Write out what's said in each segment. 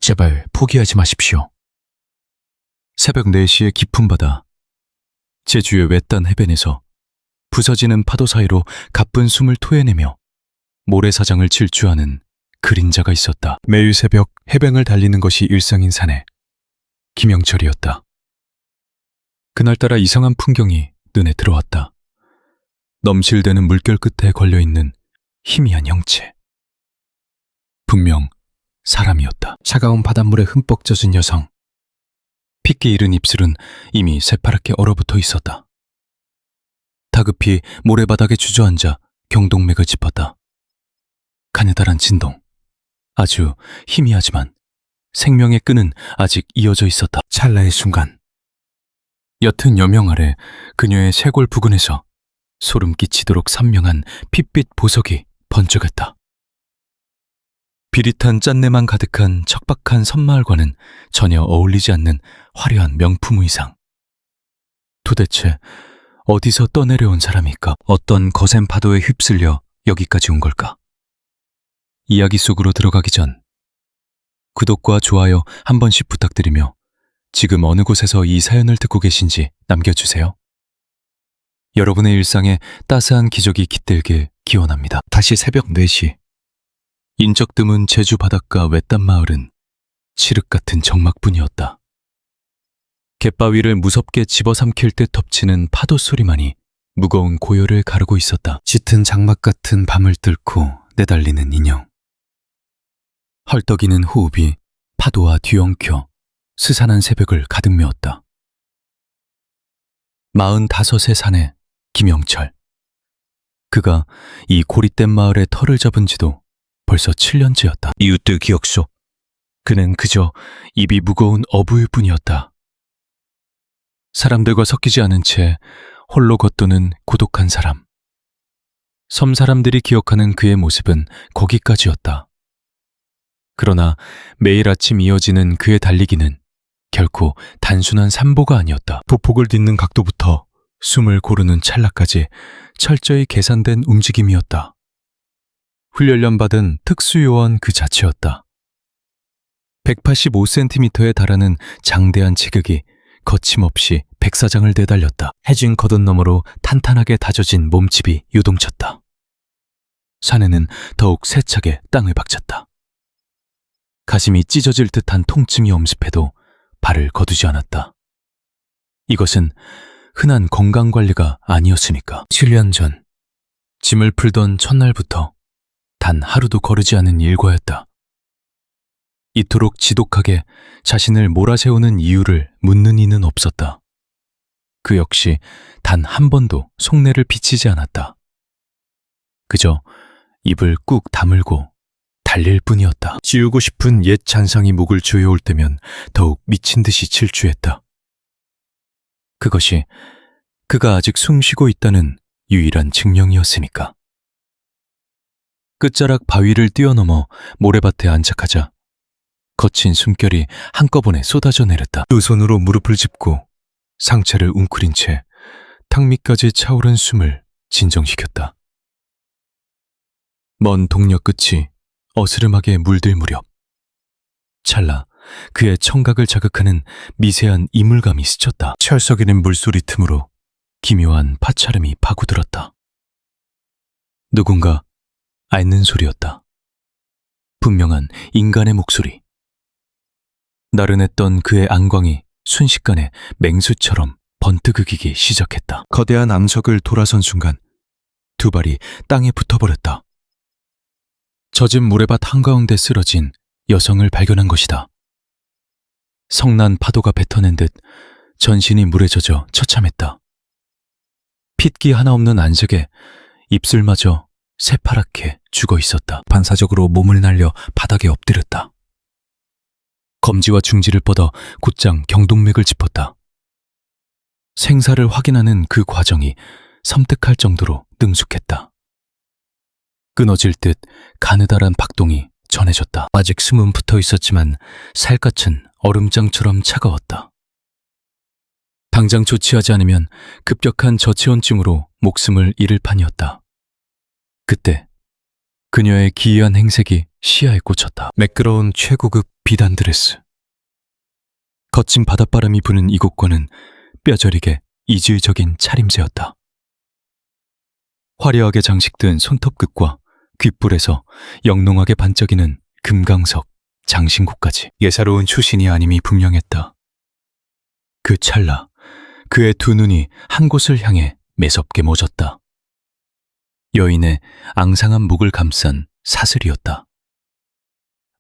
제발 포기하지 마십시오. 새벽 4시의 깊은 바다, 제주의 외딴 해변에서 부서지는 파도 사이로 가쁜 숨을 토해내며 모래사장을 질주하는 그림자가 있었다. 매일 새벽 해변을 달리는 것이 일상인 사내, 김영철이었다. 그날따라 이상한 풍경이 눈에 들어왔다. 넘실대는 물결 끝에 걸려있는 희미한 형체. 분명 사람이었다. 차가운 바닷물에 흠뻑 젖은 여성. 핏기 잃은 입술은 이미 새파랗게 얼어붙어 있었다. 다급히 모래바닥에 주저앉아 경동맥을 짚었다. 가느다란 진동. 아주 희미하지만 생명의 끈은 아직 이어져 있었다. 찰나의 순간. 옅은 여명 아래 그녀의 쇄골 부근에서 소름 끼치도록 선명한 핏빛 보석이 번쩍였다. 비릿한 짠내만 가득한 척박한 섬마을과는 전혀 어울리지 않는 화려한 명품 의상. 도대체 어디서 떠내려온 사람일까? 어떤 거센 파도에 휩쓸려 여기까지 온 걸까? 이야기 속으로 들어가기 전 구독과 좋아요 한 번씩 부탁드리며 지금 어느 곳에서 이 사연을 듣고 계신지 남겨주세요. 여러분의 일상에 따스한 기적이 깃들길 기원합니다. 다시 새벽 4시. 인적 드문 제주 바닷가 외딴 마을은 칠흑 같은 적막뿐이었다. 갯바위를 무섭게 집어삼킬 듯 덮치는 파도 소리만이 무거운 고요를 가르고 있었다. 짙은 장막 같은 밤을 뚫고 내달리는 인형. 헐떡이는 호흡이 파도와 뒤엉켜 스산한 새벽을 가득 메웠다. 45의 사내 김영철. 그가 이 고립된 마을에 터를 잡은 지도 벌써 7년째였다. 이웃들 기억 속 그는 그저 입이 무거운 어부일 뿐이었다. 사람들과 섞이지 않은 채 홀로 겉도는 고독한 사람. 섬 사람들이 기억하는 그의 모습은 거기까지였다. 그러나 매일 아침 이어지는 그의 달리기는 결코 단순한 산보가 아니었다. 보폭을 딛는 각도부터 숨을 고르는 찰나까지 철저히 계산된 움직임이었다. 훈련받은 특수요원 그 자체였다. 185cm에 달하는 장대한 체격이 거침없이 백사장을 내달렸다. 해진 겉은 너머로 탄탄하게 다져진 몸집이 요동쳤다. 사내는 더욱 세차게 땅을 박쳤다. 가슴이 찢어질 듯한 통증이 엄습해도 발을 거두지 않았다. 이것은 흔한 건강관리가 아니었으니까. 7년 전 짐을 풀던 첫날부터 단 하루도 거르지 않은 일과였다. 이토록 지독하게 자신을 몰아세우는 이유를 묻는 이는 없었다. 그 역시 단 한 번도 속내를 비치지 않았다. 그저 입을 꾹 다물고 달릴 뿐이었다. 지우고 싶은 옛 잔상이 목을 조여올 때면 더욱 미친 듯이 질주했다. 그것이 그가 아직 숨쉬고 있다는 유일한 증명이었으니까. 끝자락 바위를 뛰어넘어 모래밭에 안착하자 거친 숨결이 한꺼번에 쏟아져 내렸다. 두 손으로 무릎을 짚고 상체를 웅크린 채 탕 밑까지 차오른 숨을 진정시켰다. 먼 동력 끝이 어스름하게 물들 무렵 찰나 그의 청각을 자극하는 미세한 이물감이 스쳤다. 철썩이는 물소리 틈으로 기묘한 파차름이 파고들었다. 누군가 앓는 소리였다. 분명한 인간의 목소리. 나른했던 그의 안광이 순식간에 맹수처럼 번뜩이기 시작했다. 거대한 암석을 돌아선 순간 두 발이 땅에 붙어버렸다. 젖은 모래밭 한가운데 쓰러진 여성을 발견한 것이다. 성난 파도가 뱉어낸 듯 전신이 물에 젖어 처참했다. 핏기 하나 없는 안색에 입술마저 새파랗게 죽어 있었다. 반사적으로 몸을 날려 바닥에 엎드렸다. 검지와 중지를 뻗어 곧장 경동맥을 짚었다. 생사를 확인하는 그 과정이 섬뜩할 정도로 능숙했다. 끊어질 듯 가느다란 박동이 전해졌다. 아직 숨은 붙어 있었지만 살갗은 얼음장처럼 차가웠다. 당장 조치하지 않으면 급격한 저체온증으로 목숨을 잃을 판이었다. 그때 그녀의 기이한 행색이 시야에 꽂혔다. 매끄러운 최고급 비단 드레스. 거친 바닷바람이 부는 이곳과는 뼈저리게 이질적인 차림새였다. 화려하게 장식된 손톱 끝과 귓불에서 영롱하게 반짝이는 금강석, 장신구까지 예사로운 추신이 아님이 분명했다. 그 찰나 그의 두 눈이 한 곳을 향해 매섭게 멎었다. 여인의 앙상한 목을 감싼 사슬이었다.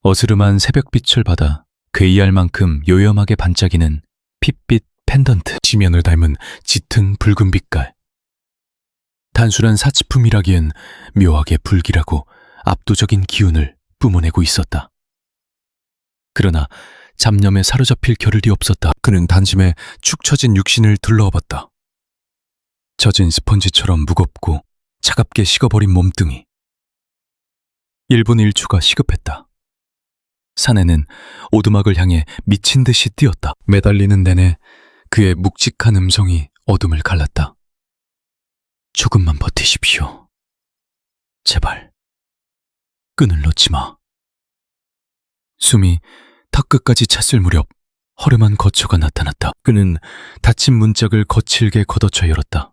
어스름한 새벽빛을 받아 괴이할 만큼 요염하게 반짝이는 핏빛 펜던트, 지면을 닮은 짙은 붉은 빛깔. 단순한 사치품이라기엔 묘하게 불길하고 압도적인 기운을 뿜어내고 있었다. 그러나 잡념에 사로잡힐 겨를이 없었다. 그는 단심에 축 처진 육신을 둘러봤다. 젖은 스펀지처럼 무겁고 차갑게 식어버린 몸뚱이. 1분 1초가 시급했다. 사내는 오두막을 향해 미친 듯이 뛰었다. 매달리는 내내 그의 묵직한 음성이 어둠을 갈랐다. 조금만 버티십시오. 제발. 끈을 놓지 마. 숨이 턱끝까지 찼을 무렵 허름한 거처가 나타났다. 그는 닫힌 문짝을 거칠게 걷어쳐 열었다.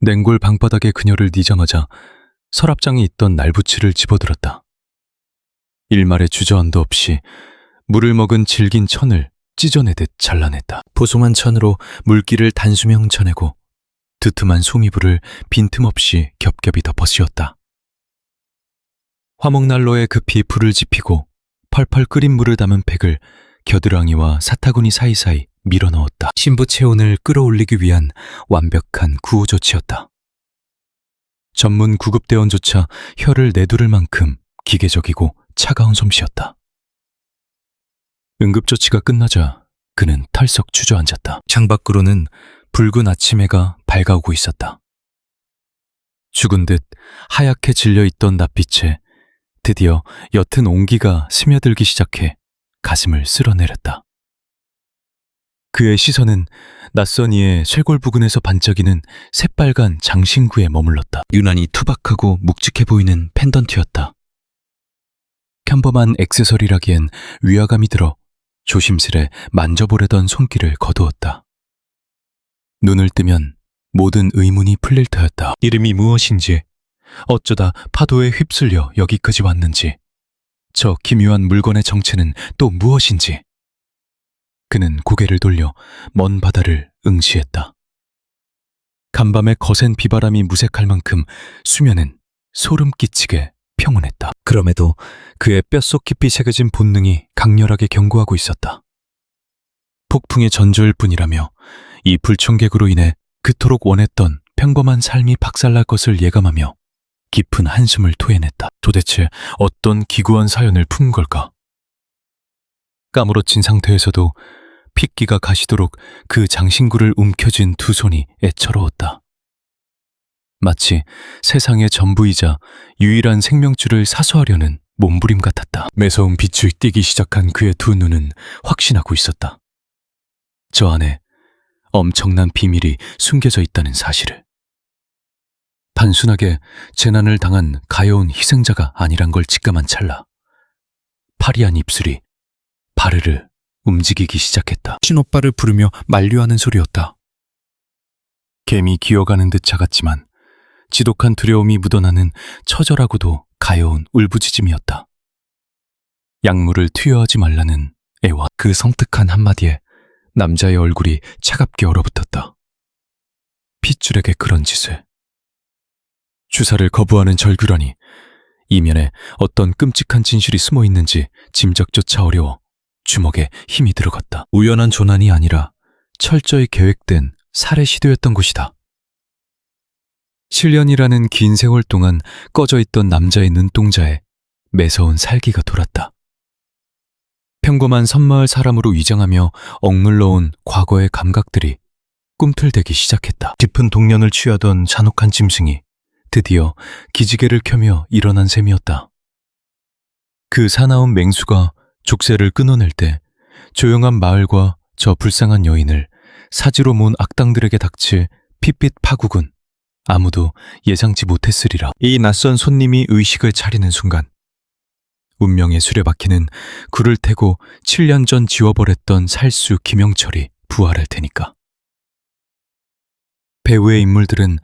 냉골 방바닥에 그녀를 뉘자마자 서랍장에 있던 날부치를 집어들었다. 일말의 주저함도 없이 물을 먹은 질긴 천을 찢어내듯 잘라냈다. 보송한 천으로 물기를 단수명 쳐내고 두툼한 송이불을 빈틈없이 겹겹이 덮어 씌웠다. 화목난로에 급히 불을 지피고 펄펄 끓인 물을 담은 팩을 겨드랑이와 사타구니 사이사이 밀어 넣었다. 신부 체온을 끌어올리기 위한 완벽한 구호 조치였다. 전문 구급대원조차 혀를 내두를 만큼 기계적이고 차가운 솜씨였다. 응급조치가 끝나자 그는 털썩 주저앉았다. 창밖으로는 붉은 아침 해가 밝아오고 있었다. 죽은 듯 하얗게 질려있던 낯빛에 드디어 옅은 온기가 스며들기 시작해 가슴을 쓸어내렸다. 그의 시선은 낯선 이의 쇄골 부근에서 반짝이는 새빨간 장신구에 머물렀다. 유난히 투박하고 묵직해 보이는 펜던트였다. 평범한 액세서리라기엔 위화감이 들어 조심스레 만져보려던 손길을 거두었다. 눈을 뜨면 모든 의문이 풀릴 터였다. 이름이 무엇인지, 어쩌다 파도에 휩쓸려 여기까지 왔는지, 저 기묘한 물건의 정체는 또 무엇인지. 그는 고개를 돌려 먼 바다를 응시했다. 간밤의 거센 비바람이 무색할 만큼 수면은 소름 끼치게 평온했다. 그럼에도 그의 뼛속 깊이 새겨진 본능이 강렬하게 경고하고 있었다. 폭풍의 전조일 뿐이라며 이 불청객으로 인해 그토록 원했던 평범한 삶이 박살날 것을 예감하며 깊은 한숨을 토해냈다. 도대체 어떤 기구한 사연을 푼 걸까? 까무러친 상태에서도 핏기가 가시도록 그 장신구를 움켜쥔 두 손이 애처로웠다. 마치 세상의 전부이자 유일한 생명줄을 사수하려는 몸부림 같았다. 매서운 빛을 띠기 시작한 그의 두 눈은 확신하고 있었다. 저 안에 엄청난 비밀이 숨겨져 있다는 사실을. 단순하게 재난을 당한 가여운 희생자가 아니란 걸 직감한 찰나 파리한 입술이 바르르 움직이기 시작했다. 친오빠를 부르며 만류하는 소리였다. 개미 기어가는 듯 작았지만 지독한 두려움이 묻어나는 처절하고도 가여운 울부짖음이었다. 약물을 투여하지 말라는 애와 그 섬뜩한 한마디에 남자의 얼굴이 차갑게 얼어붙었다. 핏줄에게 그런 짓을. 주사를 거부하는 절규라니 이면에 어떤 끔찍한 진실이 숨어 있는지 짐작조차 어려워 주먹에 힘이 들어갔다. 우연한 조난이 아니라 철저히 계획된 살해 시도였던 것이다. 7년이라는 긴 세월 동안 꺼져 있던 남자의 눈동자에 매서운 살기가 돌았다. 평범한 섬마을 사람으로 위장하며 억눌러온 과거의 감각들이 꿈틀대기 시작했다. 깊은 동련을 취하던 잔혹한 짐승이 드디어 기지개를 켜며 일어난 셈이었다. 그 사나운 맹수가 족쇄를 끊어낼 때 조용한 마을과 저 불쌍한 여인을 사지로 모은 악당들에게 닥칠 핏빛 파국은 아무도 예상치 못했으리라. 이 낯선 손님이 의식을 차리는 순간 운명의 수레바퀴는 굴을 태고 7년 전 지워버렸던 살수 김영철이 부활할 테니까. 배우의 인물들은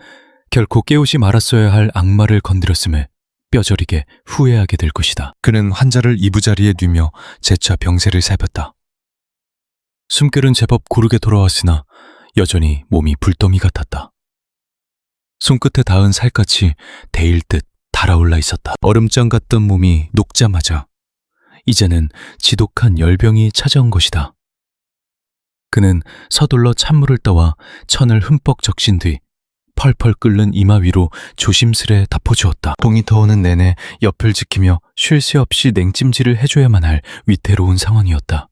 결코 깨우지 말았어야 할 악마를 건드렸음을 뼈저리게 후회하게 될 것이다. 그는 환자를 이부자리에 뉘며 재차 병세를 살폈다. 숨결은 제법 고르게 돌아왔으나 여전히 몸이 불더미 같았다. 손끝에 닿은 살갗이 데일 듯 달아올라 있었다. 얼음장 같던 몸이 녹자마자 이제는 지독한 열병이 찾아온 것이다. 그는 서둘러 찬물을 떠와 천을 흠뻑 적신 뒤 펄펄 끓는 이마 위로 조심스레 덮어주었다. 동이 터오는 내내 옆을 지키며 쉴 새 없이 냉찜질을 해줘야만 할 위태로운 상황이었다.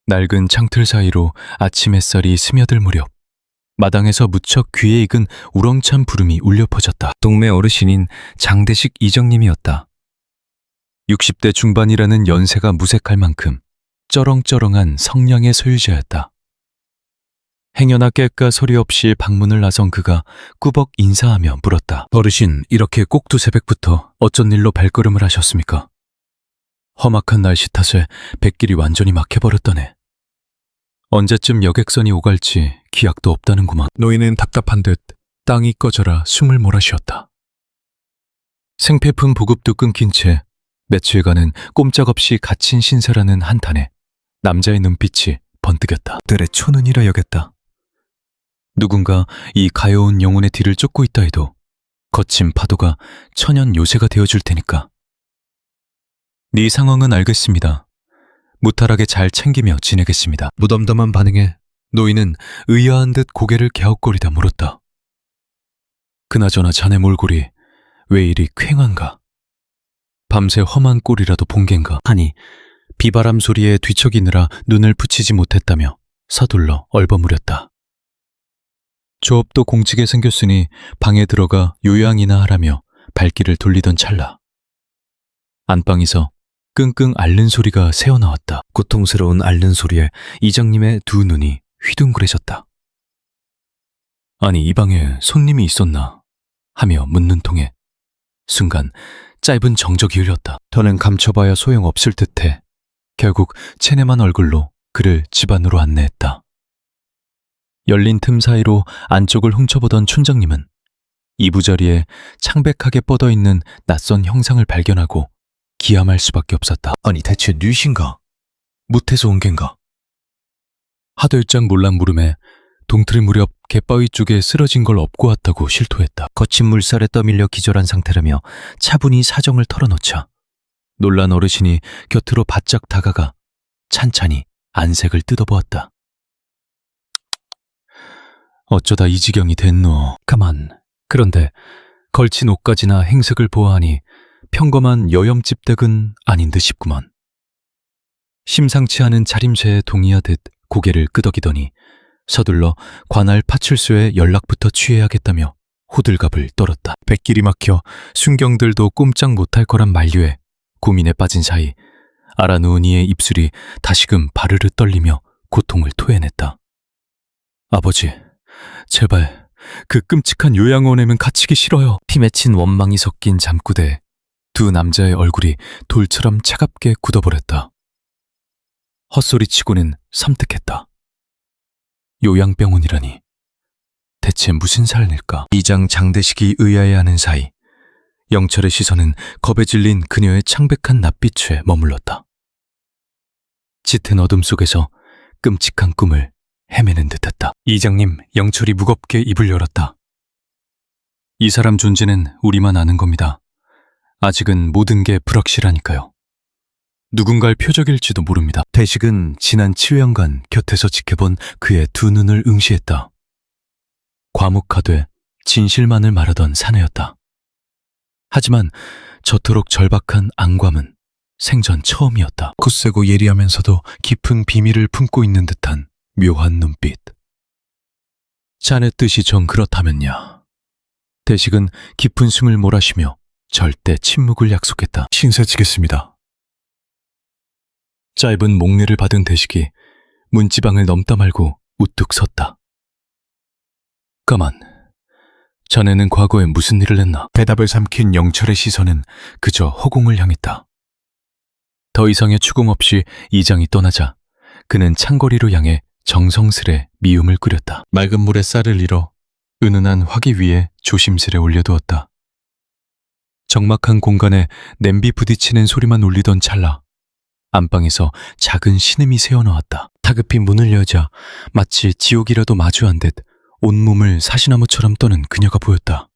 낡은 창틀 사이로 아침 햇살이 스며들 무렵 마당에서 무척 귀에 익은 우렁찬 부름이 울려 퍼졌다. 동네 어르신인 장대식 이정님이었다. 60대 중반이라는 연세가 무색할 만큼 쩌렁쩌렁한 성량의 소유자였다. 행여나 깰까 소리 없이 방문을 나선 그가 꾸벅 인사하며 물었다. 어르신, 이렇게 꼭두 새벽부터 어쩐 일로 발걸음을 하셨습니까? 험악한 날씨 탓에 백길이 완전히 막혀버렸다네. 언제쯤 여객선이 오갈지 기약도 없다는구만. 노인은 답답한 듯 땅이 꺼져라 숨을 몰아쉬었다. 생필품 보급도 끊긴 채 며칠간은 꼼짝없이 갇힌 신세라는 한탄에 남자의 눈빛이 번뜩였다. 들의 초는이라 여겼다. 누군가 이 가여운 영혼의 뒤를 쫓고 있다 해도 거친 파도가 천연 요새가 되어줄 테니까. 네 상황은 알겠습니다. 무탈하게 잘 챙기며 지내겠습니다. 무덤덤한 반응에 노인은 의아한 듯 고개를 갸웃거리다 물었다. 그나저나 자네 몰골이 왜 이리 퀭한가? 밤새 험한 꼴이라도 본 겐가? 하니 비바람 소리에 뒤척이느라 눈을 붙이지 못했다며 서둘러 얼버무렸다. 조업도 공직에 생겼으니 방에 들어가 요양이나 하라며 발길을 돌리던 찰나 안방에서 끙끙 앓는 소리가 새어나왔다. 고통스러운 앓는 소리에 이장님의 두 눈이 휘둥그레졌다. 아니, 이 방에 손님이 있었나 하며 묻는 통에 순간 짧은 정적이 흘렸다. 더는 감춰봐야 소용없을 듯해 결국 체념한 얼굴로 그를 집 안으로 안내했다. 열린 틈 사이로 안쪽을 훔쳐보던 춘장님은 이부자리에 창백하게 뻗어있는 낯선 형상을 발견하고 기함할 수밖에 없었다. 아니, 대체 뉘신가? 무태서 온 겐가? 하들짝 놀란 물음에 동틀 무렵 갯바위 쪽에 쓰러진 걸 업고 왔다고 실토했다. 거친 물살에 떠밀려 기절한 상태라며 차분히 사정을 털어놓자 놀란 어르신이 곁으로 바짝 다가가 찬찬히 안색을 뜯어보았다. 어쩌다 이 지경이 됐노. 가만. 그런데 걸친 옷가지나 행색을 보아하니 평범한 여염집 댁은 아닌 듯 싶구만. 심상치 않은 차림새에 동의하듯 고개를 끄덕이더니 서둘러 관할 파출소에 연락부터 취해야겠다며 호들갑을 떨었다. 백길이 막혀 순경들도 꼼짝 못할 거란 만류에 고민에 빠진 사이 알아누운 이의 입술이 다시금 바르르 떨리며 고통을 토해냈다. 아버지, 제발 그 끔찍한 요양원에는 갇히기 싫어요. 피 맺힌 원망이 섞인 잠구대에 두 남자의 얼굴이 돌처럼 차갑게 굳어버렸다. 헛소리치고는 섬뜩했다. 요양병원이라니 대체 무슨 살일까? 이장 장대식이 의아해하는 사이 영철의 시선은 겁에 질린 그녀의 창백한 낯빛에 머물렀다. 짙은 어둠 속에서 끔찍한 꿈을 헤매는 듯했다. 이장님, 영철이 무겁게 입을 열었다. 이 사람 존재는 우리만 아는 겁니다. 아직은 모든 게 불확실하니까요. 누군가의 표적일지도 모릅니다. 대식은 지난 7년간 곁에서 지켜본 그의 두 눈을 응시했다. 과묵하되 진실만을 말하던 사내였다. 하지만 저토록 절박한 안감은 생전 처음이었다. 굳세고 예리하면서도 깊은 비밀을 품고 있는 듯한 묘한 눈빛. 자네 뜻이 정 그렇다면야. 대식은 깊은 숨을 몰아쉬며 절대 침묵을 약속했다. 신세지겠습니다. 짧은 목례를 받은 대식이 문지방을 넘다 말고 우뚝 섰다. 가만, 자네는 과거에 무슨 일을 했나? 대답을 삼킨 영철의 시선은 그저 허공을 향했다. 더 이상의 추궁 없이 이장이 떠나자 그는 창거리로 향해 정성스레 미음을 끓였다. 맑은 물에 쌀을 잃어 은은한 화기 위에 조심스레 올려두었다. 적막한 공간에 냄비 부딪히는 소리만 울리던 찰나 안방에서 작은 신음이 새어나왔다. 다급히 문을 여자 마치 지옥이라도 마주한 듯 온몸을 사시나무처럼 떠는 그녀가 보였다.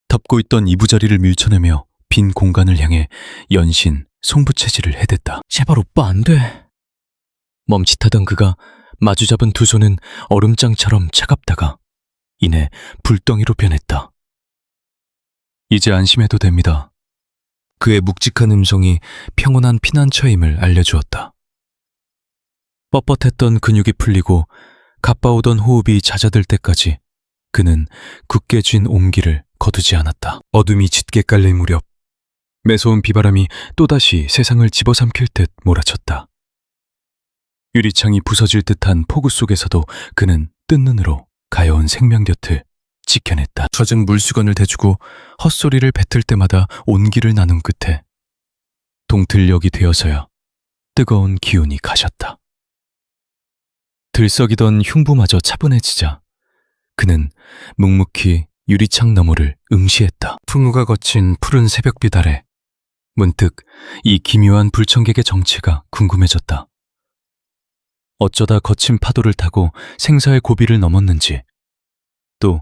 덮고 있던 이부자리를 밀쳐내며 빈 공간을 향해 연신 송부채질을 해댔다. 제발 오빠 안 돼. 멈칫하던 그가 마주잡은 두 손은 얼음장처럼 차갑다가 이내 불덩이로 변했다. 이제 안심해도 됩니다. 그의 묵직한 음성이 평온한 피난처임을 알려주었다. 뻣뻣했던 근육이 풀리고 가빠오던 호흡이 잦아들 때까지 그는 굳게 쥔 옹기를 거두지 않았다. 어둠이 짙게 깔릴 무렵 매서운 비바람이 또다시 세상을 집어삼킬 듯 몰아쳤다. 유리창이 부서질 듯한 폭우 속에서도 그는 뜬 눈으로 가여운 생명 곁을 지켜냈다. 젖은 물수건을 대주고 헛소리를 뱉을 때마다 온기를 나눈 끝에 동틀녘이 되어서야 뜨거운 기운이 가셨다. 들썩이던 흉부마저 차분해지자 그는 묵묵히 유리창 너머를 응시했다. 풍우가 거친 푸른 새벽빛 아래 문득 이 기묘한 불청객의 정체가 궁금해졌다. 어쩌다 거친 파도를 타고 생사의 고비를 넘었는지 또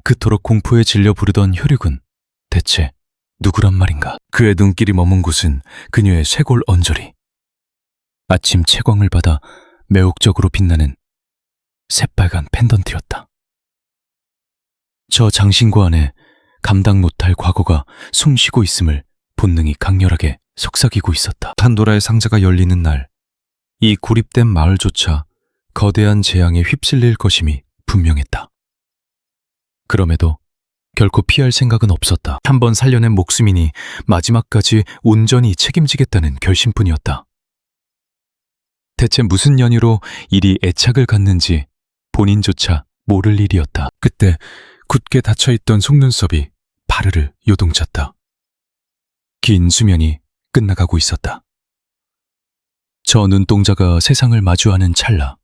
그토록 공포에 질려 부르던 혈육은 대체 누구란 말인가? 그의 눈길이 머문 곳은 그녀의 쇄골 언저리. 아침 채광을 받아 매혹적으로 빛나는 새빨간 펜던트였다. 저 장신구 안에 감당 못할 과거가 숨쉬고 있음을 본능이 강렬하게 속삭이고 있었다. 판도라의 상자가 열리는 날, 이 고립된 마을조차 거대한 재앙에 휩쓸릴 것임이 분명했다. 그럼에도 결코 피할 생각은 없었다. 한 번 살려낸 목숨이니 마지막까지 온전히 책임지겠다는 결심뿐이었다. 대체 무슨 연유로 이리 애착을 갖는지 본인조차 모를 일이었다. 그때 굳게 닫혀있던 속눈썹이 파르르 요동쳤다. 긴 수면이 끝나가고 있었다. 저 눈동자가 세상을 마주하는 찰나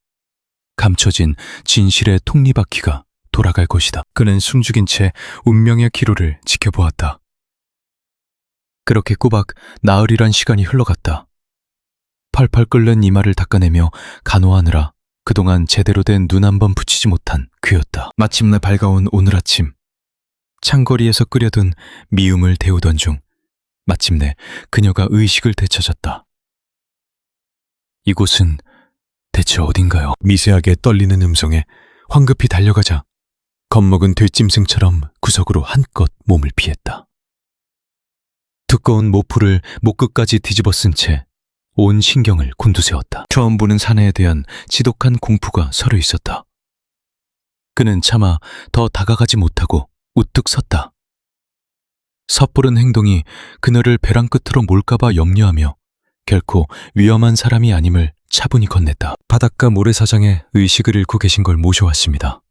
감춰진 진실의 톱니바퀴가 돌아갈 것이다. 그는 숨죽인 채 운명의 기로를 지켜보았다. 그렇게 꼬박 나흘이란 시간이 흘러갔다. 펄펄 끓는 이마를 닦아내며 간호하느라 그동안 제대로 된 눈 한 번 붙이지 못한 그였다. 마침내 밝아온 오늘 아침, 창거리에서 끓여둔 미움을 데우던 중 마침내 그녀가 의식을 되찾았다. 이곳은 대체 어딘가요? 미세하게 떨리는 음성에 황급히 달려가자 겁먹은 들짐승처럼 구석으로 한껏 몸을 피했다. 두꺼운 모프를 목끝까지 뒤집어 쓴 채 온 신경을 곤두세웠다. 처음 보는 사내에 대한 지독한 공포가 서려 있었다. 그는 차마 더 다가가지 못하고 우뚝 섰다. 섣부른 행동이 그녀를 벼랑 끝으로 몰까봐 염려하며 결코 위험한 사람이 아님을 차분히 건넸다. 바닷가 모래사장에 의식을 잃고 계신 걸 모셔왔습니다.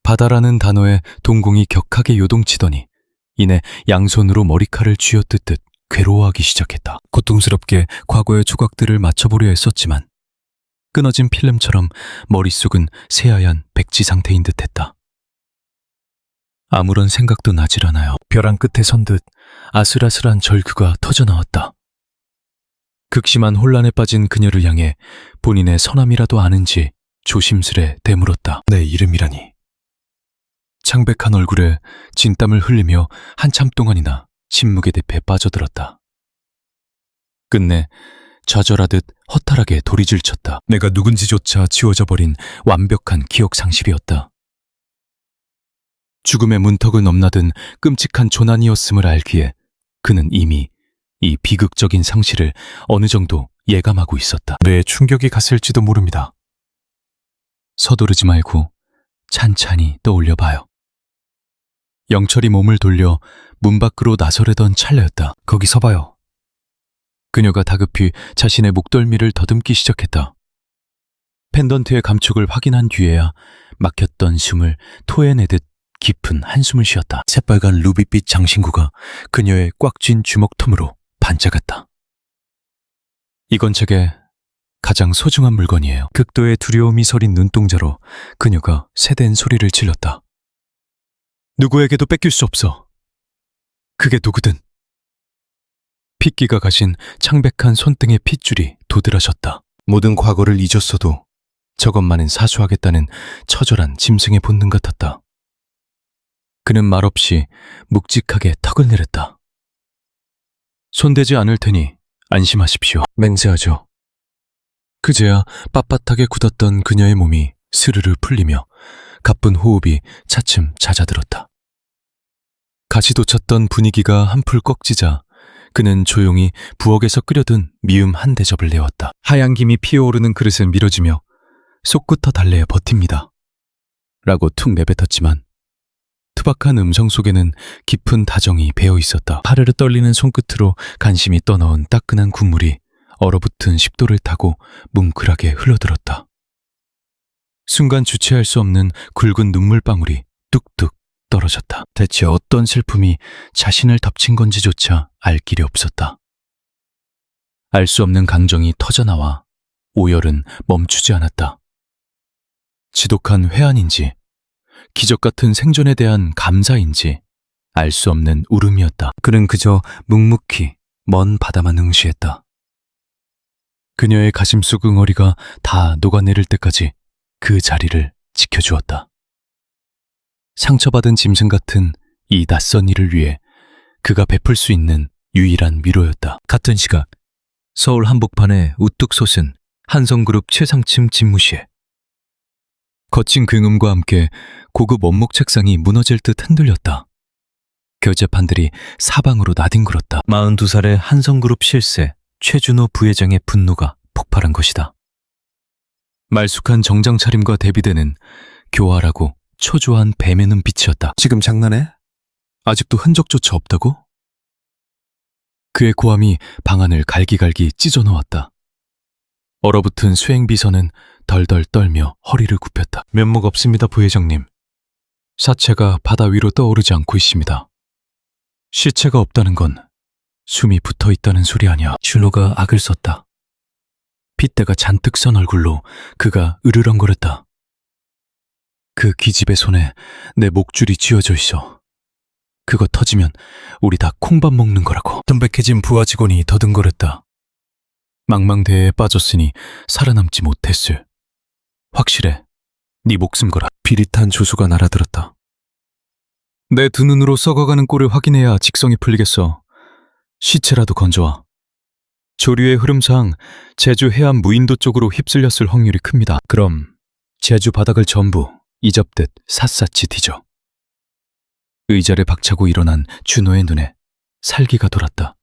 바다라는 단어에 동공이 격하게 요동치더니 이내 양손으로 머리칼을 쥐어뜯듯 괴로워하기 시작했다. 고통스럽게 과거의 조각들을 맞춰보려 했었지만 끊어진 필름처럼 머릿속은 새하얀 백지 상태인 듯했다. 아무런 생각도 나질 않아요. 벼랑 끝에 선 듯 아슬아슬한 절규가 터져나왔다. 극심한 혼란에 빠진 그녀를 향해 본인의 성함이라도 아는지 조심스레 되물었다. 내 이름이라니. 창백한 얼굴에 진땀을 흘리며 한참 동안이나 침묵의 늪에 빠져들었다. 끝내 좌절하듯 허탈하게 도리질 쳤다. 내가 누군지조차 지워져 버린 완벽한 기억 상실이었다. 죽음의 문턱을 넘나든 끔찍한 조난이었음을 알기에 그는 이미 이 비극적인 상실을 어느 정도 예감하고 있었다. 뇌에 충격이 갔을지도 모릅니다. 서두르지 말고 찬찬히 떠올려봐요. 영철이 몸을 돌려 문 밖으로 나서려던 찰나였다. 거기 서봐요. 그녀가 다급히 자신의 목덜미를 더듬기 시작했다. 펜던트의 감촉을 확인한 뒤에야 막혔던 숨을 토해내듯 깊은 한숨을 쉬었다. 새빨간 루비빛 장신구가 그녀의 꽉 쥔 주먹텀으로 반짝였다. 이건 제게 가장 소중한 물건이에요. 극도의 두려움이 서린 눈동자로 그녀가 세댄 소리를 질렀다. 누구에게도 뺏길 수 없어. 그게 누구든. 핏기가 가신 창백한 손등의 핏줄이 도드라졌다. 모든 과거를 잊었어도 저것만은 사수하겠다는 처절한 짐승의 본능 같았다. 그는 말없이 묵직하게 턱을 내렸다. 손대지 않을 테니 안심하십시오. 맹세하죠. 그제야 빳빳하게 굳었던 그녀의 몸이 스르르 풀리며 가쁜 호흡이 차츰 잦아들었다. 가시 돋쳤던 분위기가 한풀 꺾이자 그는 조용히 부엌에서 끓여둔 미음 한 대접을 내었다. 하얀 김이 피어오르는 그릇을 밀어주며 솟구터 달래어 버팁니다. 라고 툭 내뱉었지만 투박한 음성 속에는 깊은 다정이 배어 있었다. 파르르 떨리는 손끝으로 간신히 떠넣은 따끈한 국물이 얼어붙은 식도를 타고 뭉클하게 흘러들었다. 순간 주체할 수 없는 굵은 눈물방울이 뚝뚝 떨어졌다. 대체 어떤 슬픔이 자신을 덮친 건지조차 알 길이 없었다. 알 수 없는 감정이 터져나와 오열은 멈추지 않았다. 지독한 회한인지 기적 같은 생존에 대한 감사인지 알 수 없는 울음이었다. 그는 그저 묵묵히 먼 바다만 응시했다. 그녀의 가심속 응어리가 다 녹아내릴 때까지 그 자리를 지켜주었다. 상처받은 짐승 같은 이 낯선 일을 위해 그가 베풀 수 있는 유일한 위로였다. 같은 시각 서울 한복판에 우뚝 솟은 한성그룹 최상층 집무실. 거친 굉음과 함께 고급 원목 책상이 무너질 듯 흔들렸다. 결제판들이 사방으로 나뒹굴었다. 42살의 한성그룹 실세 최준호 부회장의 분노가 폭발한 것이다. 말쑥한 정장 차림과 대비되는 교활하고 초조한 뱀의 눈빛이었다. 지금 장난해? 아직도 흔적조차 없다고? 그의 고함이 방안을 갈기갈기 찢어놓았다. 얼어붙은 수행비서는 덜덜 떨며 허리를 굽혔다. 면목 없습니다, 부회장님. 사체가 바다 위로 떠오르지 않고 있습니다. 시체가 없다는 건 숨이 붙어있다는 소리 아니야. 준호가 악을 썼다. 핏대가 잔뜩 선 얼굴로 그가 으르렁거렸다. 그 기집의 손에 내 목줄이 쥐어져 있어. 그거 터지면 우리 다 콩밥 먹는 거라고. 담백해진 부하 직원이 더듬거렸다. 망망대해에 빠졌으니 살아남지 못했을. 확실해. 네 목숨 거라. 비릿한 조수가 날아들었다. 내 두 눈으로 썩어가는 꼴을 확인해야 직성이 풀리겠어. 시체라도 건져와. 조류의 흐름상 제주 해안 무인도 쪽으로 휩쓸렸을 확률이 큽니다. 그럼 제주 바닥을 전부 잊었듯 샅샅이 뒤져. 의자를 박차고 일어난 준호의 눈에 살기가 돌았다.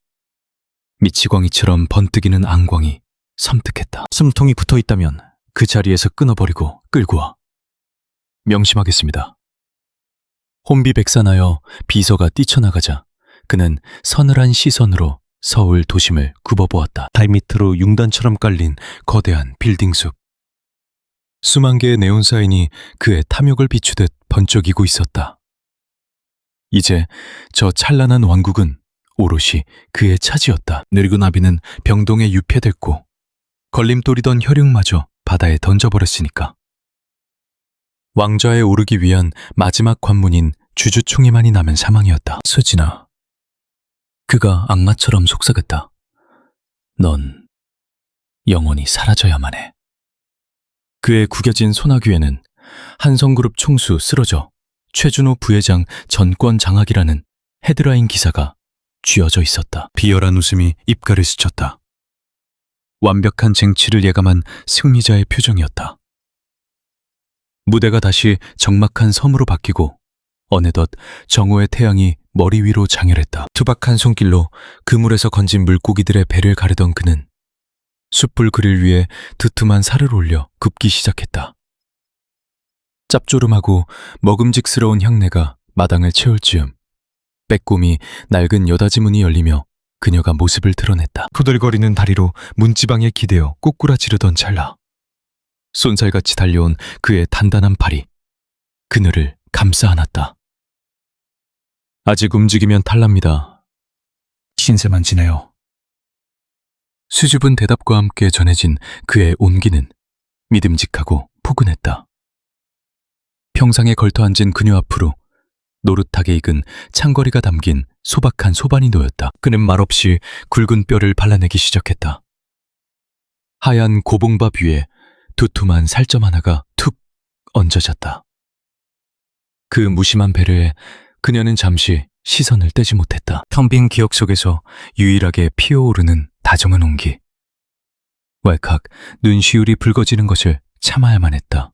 미치광이처럼 번뜩이는 안광이 섬뜩했다. 숨통이 붙어있다면 그 자리에서 끊어버리고 끌고 와. 명심하겠습니다. 혼비백산하여 비서가 뛰쳐나가자 그는 서늘한 시선으로 서울 도심을 굽어보았다. 발밑으로 융단처럼 깔린 거대한 빌딩숲. 수만 개의 네온사인이 그의 탐욕을 비추듯 번쩍이고 있었다. 이제 저 찬란한 왕국은 오롯이 그의 차지였다. 늙은 아비는 병동에 유폐됐고 걸림돌이던 혈육마저 바다에 던져버렸으니까. 왕좌에 오르기 위한 마지막 관문인 주주총회만이 남은 사망이었다. 수진아, 그가 악마처럼 속삭였다. 넌 영원히 사라져야만 해. 그의 구겨진 소나귀에는 한성그룹 총수 쓰러져 최준호 부회장 전권 장악이라는 헤드라인 기사가 쥐어져 있었다. 비열한 웃음이 입가를 스쳤다. 완벽한 쟁취를 예감한 승리자의 표정이었다. 무대가 다시 적막한 섬으로 바뀌고 어느덧 정오의 태양이 머리 위로 장렬했다. 투박한 손길로 그물에서 건진 물고기들의 배를 가르던 그는 숯불 그릴 위에 두툼한 살을 올려 굽기 시작했다. 짭조름하고 먹음직스러운 향내가 마당을 채울 즈음 빼꼼히 낡은 여다지 문이 열리며 그녀가 모습을 드러냈다. 푸들거리는 다리로 문지방에 기대어 꼬꾸라지르던 찰나 쏜살같이 달려온 그의 단단한 팔이 그녀를 감싸 안았다. 아직 움직이면 탈납니다. 신세만 지내요. 수줍은 대답과 함께 전해진 그의 온기는 믿음직하고 포근했다. 평상에 걸터앉은 그녀 앞으로 노릇하게 익은 창거리가 담긴 소박한 소반이 놓였다. 그는 말없이 굵은 뼈를 발라내기 시작했다. 하얀 고봉밥 위에 두툼한 살점 하나가 툭 얹어졌다. 그 무심한 배려에 그녀는 잠시 시선을 떼지 못했다. 텅 빈 기억 속에서 유일하게 피어오르는 다정한 온기. 왈칵 눈시울이 붉어지는 것을 참아야만 했다.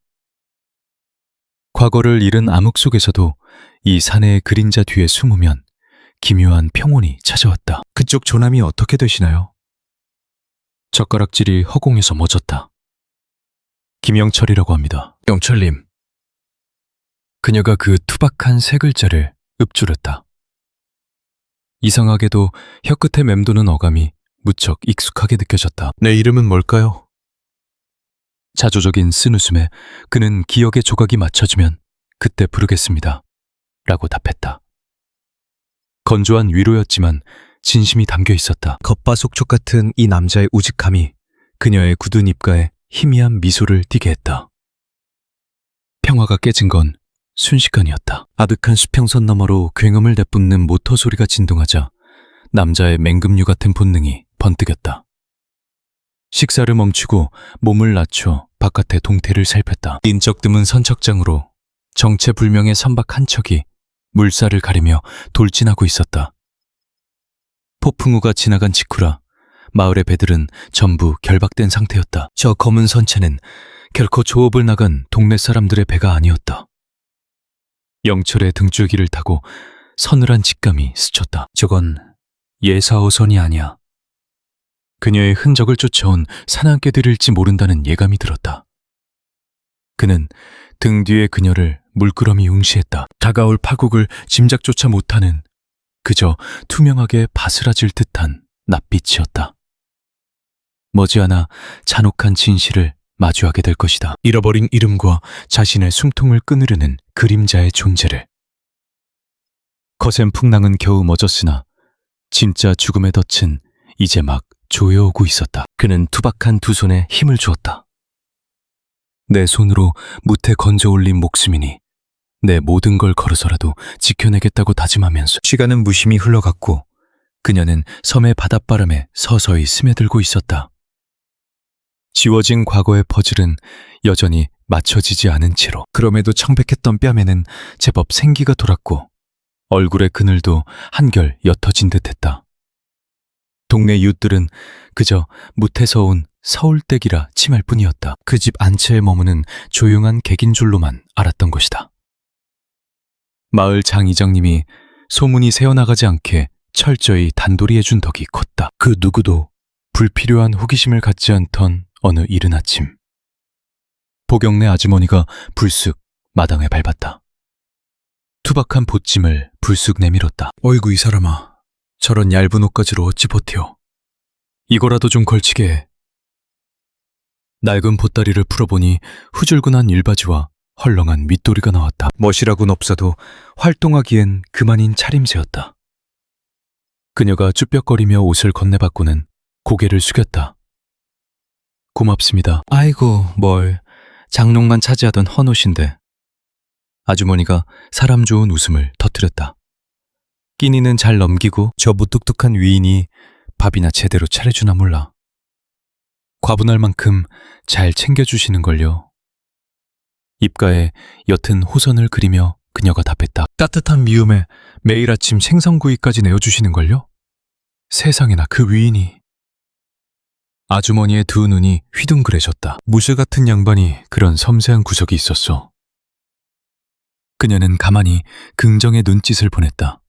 과거를 잃은 암흑 속에서도 이 사내의 그림자 뒤에 숨으면 기묘한 평온이 찾아왔다. 그쪽 조남이 어떻게 되시나요? 젓가락질이 허공에서 멎었다. 김영철이라고 합니다. 영철님. 그녀가 그 투박한 세 글자를 읊조렸다. 이상하게도 혀끝에 맴도는 어감이 무척 익숙하게 느껴졌다. 내 이름은 뭘까요? 자조적인 쓴웃음에 그는 기억의 조각이 맞춰지면 그때 부르겠습니다. 라고 답했다. 건조한 위로였지만 진심이 담겨 있었다. 겉바속촉 같은 이 남자의 우직함이 그녀의 굳은 입가에 희미한 미소를 띠게 했다. 평화가 깨진 건 순식간이었다. 아득한 수평선 너머로 굉음을 내뿜는 모터 소리가 진동하자 남자의 맹금류 같은 본능이 번뜩였다. 식사를 멈추고 몸을 낮춰 바깥의 동태를 살폈다. 인적 드문 선척장으로 정체불명의 선박 한 척이 물살을 가리며 돌진하고 있었다. 폭풍우가 지나간 직후라 마을의 배들은 전부 결박된 상태였다. 저 검은 선체는 결코 조업을 나간 동네 사람들의 배가 아니었다. 영철의 등줄기를 타고 서늘한 직감이 스쳤다. 저건 예사어선이 아니야. 그녀의 흔적을 쫓아온 사냥개들일지 모른다는 예감이 들었다. 그는 등 뒤에 그녀를 물끄러미 응시했다. 다가올 파국을 짐작조차 못하는 그저 투명하게 바스라질 듯한 낯빛이었다. 머지않아 잔혹한 진실을 마주하게 될 것이다. 잃어버린 이름과 자신의 숨통을 끊으려는 그림자의 존재를. 거센 풍랑은 겨우 멎었으나 진짜 죽음의 덫은 이제 막 조여오고 있었다. 그는 투박한 두 손에 힘을 주었다. 내 손으로 무태 건져 올린 목숨이니 내 모든 걸 걸어서라도 지켜내겠다고 다짐하면서 시간은 무심히 흘러갔고 그녀는 섬의 바닷바람에 서서히 스며들고 있었다. 지워진 과거의 퍼즐은 여전히 맞춰지지 않은 채로 그럼에도 청백했던 뺨에는 제법 생기가 돌았고 얼굴의 그늘도 한결 옅어진 듯했다. 동네 이웃들은 그저 무태서 온 서울댁이라 칭할 뿐이었다. 그 집 안채에 머무는 조용한 객인 줄로만 알았던 것이다. 마을 장 이장님이 소문이 새어나가지 않게 철저히 단돌이 해준 덕이 컸다. 그 누구도 불필요한 호기심을 갖지 않던 어느 이른 아침, 보경네 아주머니가 불쑥 마당에 밟았다. 투박한 보찜을 불쑥 내밀었다. 어이구 이 사람아, 저런 얇은 옷가지로 어찌 버텨. 이거라도 좀 걸치게 해. 낡은 보따리를 풀어보니 후줄근한 일바지와 헐렁한 밑도리가 나왔다. 멋이라고는 없어도 활동하기엔 그만인 차림새였다. 그녀가 쭈뼛거리며 옷을 건네받고는 고개를 숙였다. 고맙습니다. 아이고 뭘, 장롱만 차지하던 헌옷인데. 아주머니가 사람 좋은 웃음을 터뜨렸다. 끼니는 잘 넘기고 저 무뚝뚝한 위인이 밥이나 제대로 차려주나 몰라. 과분할 만큼 잘 챙겨주시는걸요. 입가에 옅은 호선을 그리며 그녀가 답했다. 따뜻한 미움에 매일 아침 생선구이까지 내어주시는걸요? 세상에나 그 위인이. 아주머니의 두 눈이 휘둥그레졌다. 무쇠 같은 양반이 그런 섬세한 구석이 있었어. 그녀는 가만히 긍정의 눈짓을 보냈다.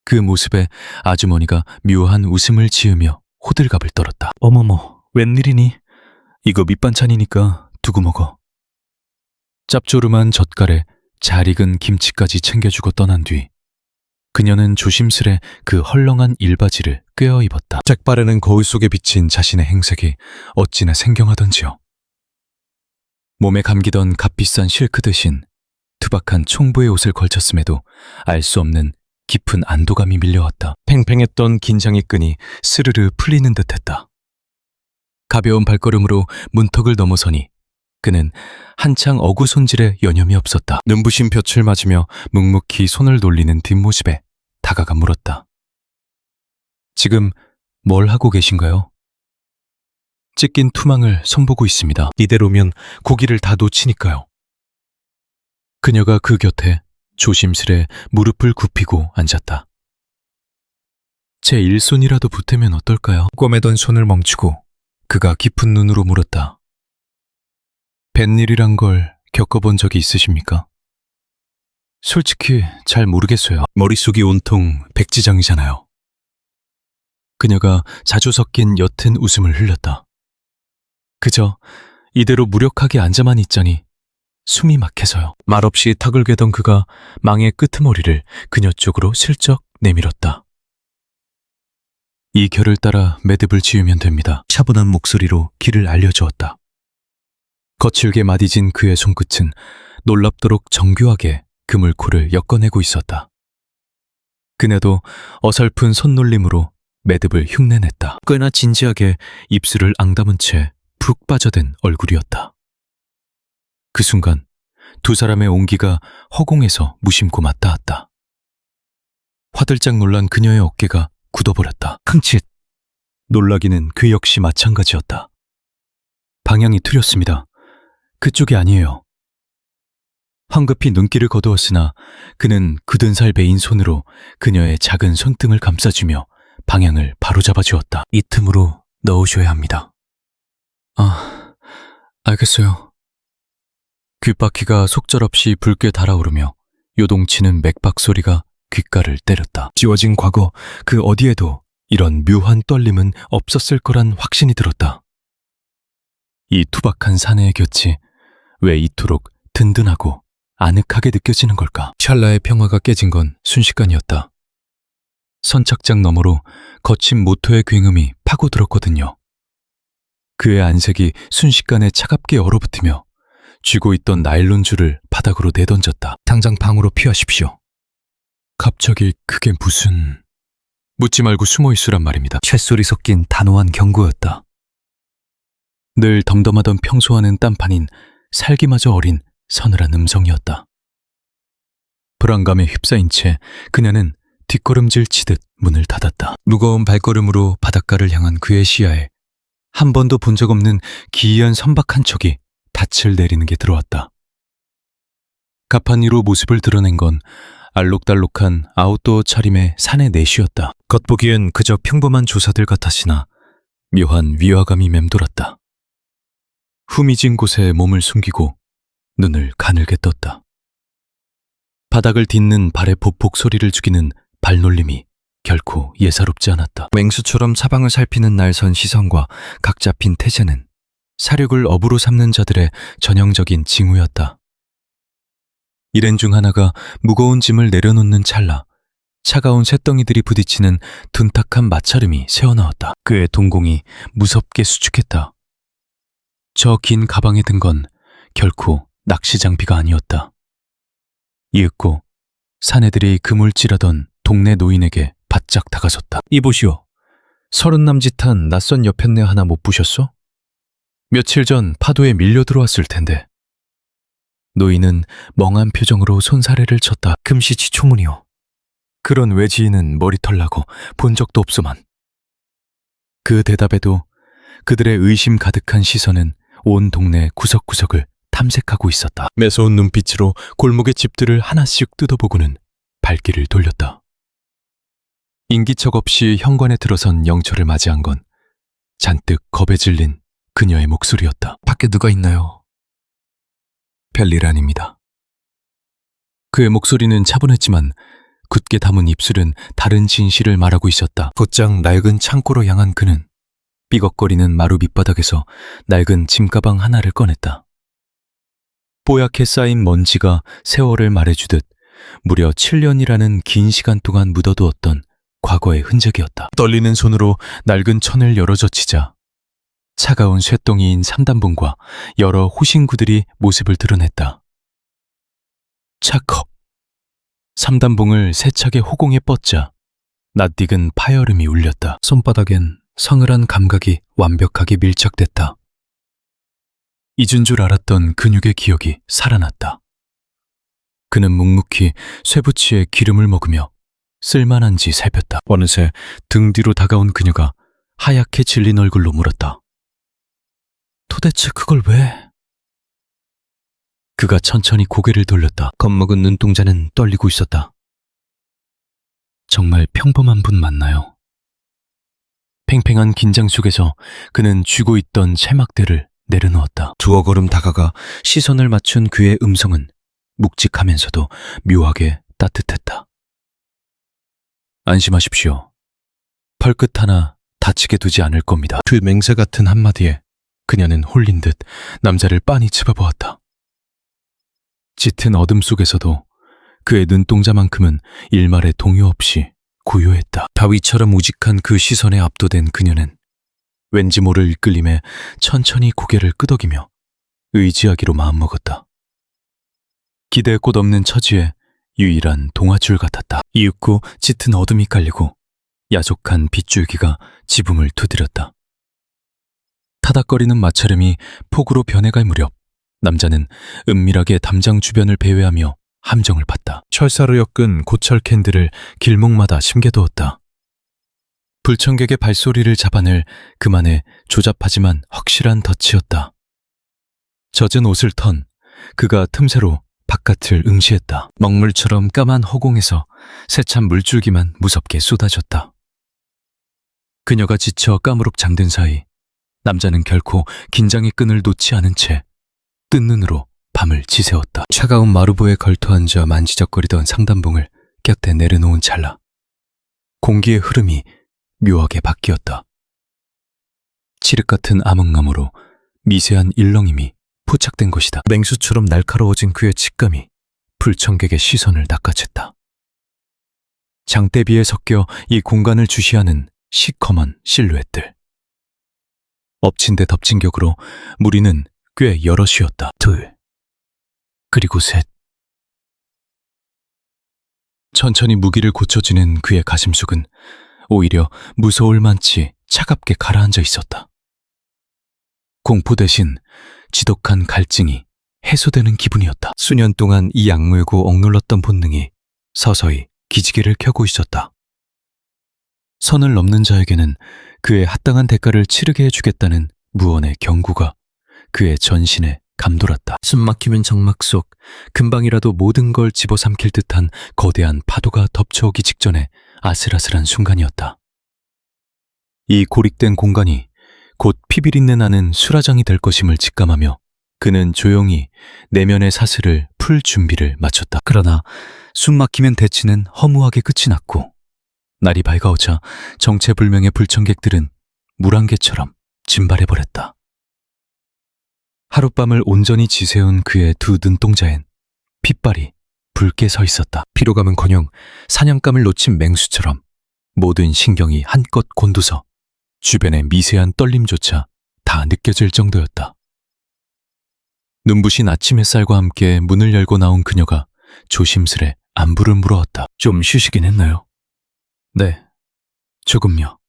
그 모습에 아주머니가 묘한 웃음을 지으며 호들갑을 떨었다. 어머머, 웬일이니? 이거 밑반찬이니까 두고 먹어. 짭조름한 젓갈에 잘 익은 김치까지 챙겨주고 떠난 뒤 그녀는 조심스레 그 헐렁한 일바지를 꿰어 입었다. 짝바르는 거울 속에 비친 자신의 행색이 어찌나 생경하던지요. 몸에 감기던 값비싼 실크 대신 투박한 총부의 옷을 걸쳤음에도 알 수 없는 깊은 안도감이 밀려왔다. 팽팽했던 긴장의 끈이 스르르 풀리는 듯했다. 가벼운 발걸음으로 문턱을 넘어서니 그는 한창 어구 손질에 여념이 없었다. 눈부신 볕을 맞으며 묵묵히 손을 돌리는 뒷모습에 다가가 물었다. 지금 뭘 하고 계신가요? 찢긴 투망을 손보고 있습니다. 이대로면 고기를 다 놓치니까요. 그녀가 그 곁에 조심스레 무릎을 굽히고 앉았다. 제 일손이라도 보태면 어떨까요? 꿰매던 손을 멈추고 그가 깊은 눈으로 물었다. 뱃일이란 걸 겪어본 적이 있으십니까? 솔직히 잘 모르겠어요. 머릿속이 온통 백지장이잖아요. 그녀가 자주 섞인 옅은 웃음을 흘렸다. 그저 이대로 무력하게 앉아만 있자니 숨이 막혀서요. 말없이 턱을 괴던 그가 망의 끄트머리를 그녀 쪽으로 슬쩍 내밀었다. 이 결을 따라 매듭을 지으면 됩니다. 차분한 목소리로 길을 알려주었다. 거칠게 마디진 그의 손끝은 놀랍도록 정교하게 그물코를 엮어내고 있었다. 그네도 어설픈 손놀림으로 매듭을 흉내냈다. 꽤나 진지하게 입술을 앙담은 채 푹 빠져든 얼굴이었다. 그 순간 두 사람의 온기가 허공에서 무심코 맞닿았다. 화들짝 놀란 그녀의 어깨가 굳어버렸다. 킁칫! 놀라기는 그 역시 마찬가지였다. 방향이 틀렸습니다. 그쪽이 아니에요. 황급히 눈길을 거두었으나 그는 굳은 살 베인 손으로 그녀의 작은 손등을 감싸주며 방향을 바로잡아 주었다. 이 틈으로 넣으셔야 합니다. 알겠어요. 귓바퀴가 속절없이 붉게 달아오르며 요동치는 맥박 소리가 귓가를 때렸다. 지워진 과거 그 어디에도 이런 묘한 떨림은 없었을 거란 확신이 들었다. 이 투박한 사내의 곁이 왜 이토록 든든하고 아늑하게 느껴지는 걸까? 찰나의 평화가 깨진 건 순식간이었다. 선착장 너머로 거친 모터의 굉음이 파고들었거든요. 그의 안색이 순식간에 차갑게 얼어붙으며 쥐고 있던 나일론 줄을 바닥으로 내던졌다. 당장 방으로 피하십시오. 갑자기 그게 무슨... 묻지 말고 숨어 있으란 말입니다. 쇳소리 섞인 단호한 경고였다. 늘 덤덤하던 평소와는 딴판인 살기마저 어린 서늘한 음성이었다. 불안감에 휩싸인 채 그녀는 뒷걸음질 치듯 문을 닫았다. 무거운 발걸음으로 바닷가를 향한 그의 시야에 한 번도 본 적 없는 기이한 선박 한 척이 닻을 내리는 게 들어왔다. 가판 위로 모습을 드러낸 건 알록달록한 아웃도어 차림의 사내 내쉬였다. 겉보기엔 그저 평범한 조사들 같았으나 묘한 위화감이 맴돌았다. 후미진 곳에 몸을 숨기고 눈을 가늘게 떴다. 바닥을 딛는 발의 보폭 소리를 죽이는 발놀림이 결코 예사롭지 않았다. 맹수처럼 사방을 살피는 날선 시선과 각 잡힌 태세는 사륙을 업으로 삼는 자들의 전형적인 징후였다. 일행 중 하나가 무거운 짐을 내려놓는 찰나 차가운 쇳덩이들이 부딪히는 둔탁한 마찰음이 새어나왔다. 그의 동공이 무섭게 수축했다. 저 긴 가방에 든 건 결코 낚시 장비가 아니었다. 이윽고 사내들이 그물질하던 동네 노인에게 바짝 다가섰다. 이보시오. 서른 남짓한 낯선 여편네 하나 못 보셨소? 며칠 전 파도에 밀려 들어왔을 텐데. 노인은 멍한 표정으로 손사래를 쳤다. 금시치초문이요. 그런 외지인은 머리털 나고 본 적도 없소만. 그 대답에도 그들의 의심 가득한 시선은 온 동네 구석구석을 탐색하고 있었다. 매서운 눈빛으로 골목의 집들을 하나씩 뜯어보고는 발길을 돌렸다. 인기척 없이 현관에 들어선 영철을 맞이한 건 잔뜩 겁에 질린 그녀의 목소리였다. 밖에 누가 있나요? 별일 아닙니다. 그의 목소리는 차분했지만 굳게 담은 입술은 다른 진실을 말하고 있었다. 곧장 낡은 창고로 향한 그는 삐걱거리는 마루 밑바닥에서 낡은 짐가방 하나를 꺼냈다. 뽀얗게 쌓인 먼지가 세월을 말해주듯 무려 7년이라는 긴 시간 동안 묻어두었던 과거의 흔적이었다. 떨리는 손으로 낡은 천을 열어젖히자 차가운 쇳덩이인 삼단봉과 여러 호신구들이 모습을 드러냈다. 차커. 삼단봉을 세차게 호공에 뻗자 낯익은 파열음이 울렸다. 손바닥엔 서늘한 감각이 완벽하게 밀착됐다. 잊은 줄 알았던 근육의 기억이 살아났다. 그는 묵묵히 쇠붙이에 기름을 먹으며 쓸만한지 살폈다. 어느새 등 뒤로 다가온 그녀가 하얗게 질린 얼굴로 물었다. 도대체 그걸 왜? 그가 천천히 고개를 돌렸다. 겁먹은 눈동자는 떨리고 있었다. 정말 평범한 분 맞나요? 팽팽한 긴장 속에서 그는 쥐고 있던 채막대를 내려놓았다. 두어 걸음 다가가 시선을 맞춘 그의 음성은 묵직하면서도 묘하게 따뜻했다. 안심하십시오. 펄끝 하나 다치게 두지 않을 겁니다. 그 맹세 같은 한마디에 그녀는 홀린 듯 남자를 빤히 쳐다보았다. 짙은 어둠 속에서도 그의 눈동자만큼은 일말의 동요 없이 고요했다. 바위처럼 우직한 그 시선에 압도된 그녀는 왠지 모를 이끌림에 천천히 고개를 끄덕이며 의지하기로 마음먹었다. 기대에 꽃 없는 처지에 유일한 동화줄 같았다. 이윽고 짙은 어둠이 깔리고 야속한 빗줄기가 지붕을 두드렸다. 타닥거리는 마찰음이 폭우로 변해갈 무렵 남자는 은밀하게 담장 주변을 배회하며 함정을 팠다. 철사로 엮은 고철 캔들을 길목마다 심겨두었다. 불청객의 발소리를 잡아낼 그만의 조잡하지만 확실한 덫이었다. 젖은 옷을 턴 그가 틈새로 바깥을 응시했다. 먹물처럼 까만 허공에서 새찬 물줄기만 무섭게 쏟아졌다. 그녀가 지쳐 까무룩 잠든 사이 남자는 결코 긴장의 끈을 놓지 않은 채 뜬 눈으로 밤을 지새웠다. 차가운 마루보에 걸터앉아 만지작거리던 상단봉을 곁에 내려놓은 찰나 공기의 흐름이 묘하게 바뀌었다. 칠흑 같은 암흑감으로 미세한 일렁임이 포착된 것이다. 맹수처럼 날카로워진 그의 직감이 불청객의 시선을 낚아챘다. 장대비에 섞여 이 공간을 주시하는 시커먼 실루엣들. 엎친 데 덮친 격으로 무리는 꽤 여럿이었다. 둘, 그리고 셋. 천천히 무기를 고쳐지는 그의 가심속은 오히려 무서울 만치 차갑게 가라앉아 있었다. 공포 대신 지독한 갈증이 해소되는 기분이었다. 수년 동안 이 악물고 억눌렀던 본능이 서서히 기지개를 켜고 있었다. 선을 넘는 자에게는 그의 합당한 대가를 치르게 해주겠다는 무언의 경고가 그의 전신에 감돌았다. 숨막히는 정막 속 금방이라도 모든 걸 집어삼킬 듯한 거대한 파도가 덮쳐오기 직전에 아슬아슬한 순간이었다. 이 고립된 공간이 곧 피비린내 나는 수라장이 될 것임을 직감하며 그는 조용히 내면의 사슬을 풀 준비를 마쳤다. 그러나 숨막히면 대치는 허무하게 끝이 났고 날이 밝아오자 정체불명의 불청객들은 물안개처럼 진발해버렸다. 하룻밤을 온전히 지새운 그의 두 눈동자엔 핏발이 붉게 서 있었다. 피로감은커녕 사냥감을 놓친 맹수처럼 모든 신경이 한껏 곤두서 주변의 미세한 떨림조차 다 느껴질 정도였다. 눈부신 아침 햇살과 함께 문을 열고 나온 그녀가 조심스레 안부를 물어왔다. 좀 쉬시긴 했나요? 네, 조금요.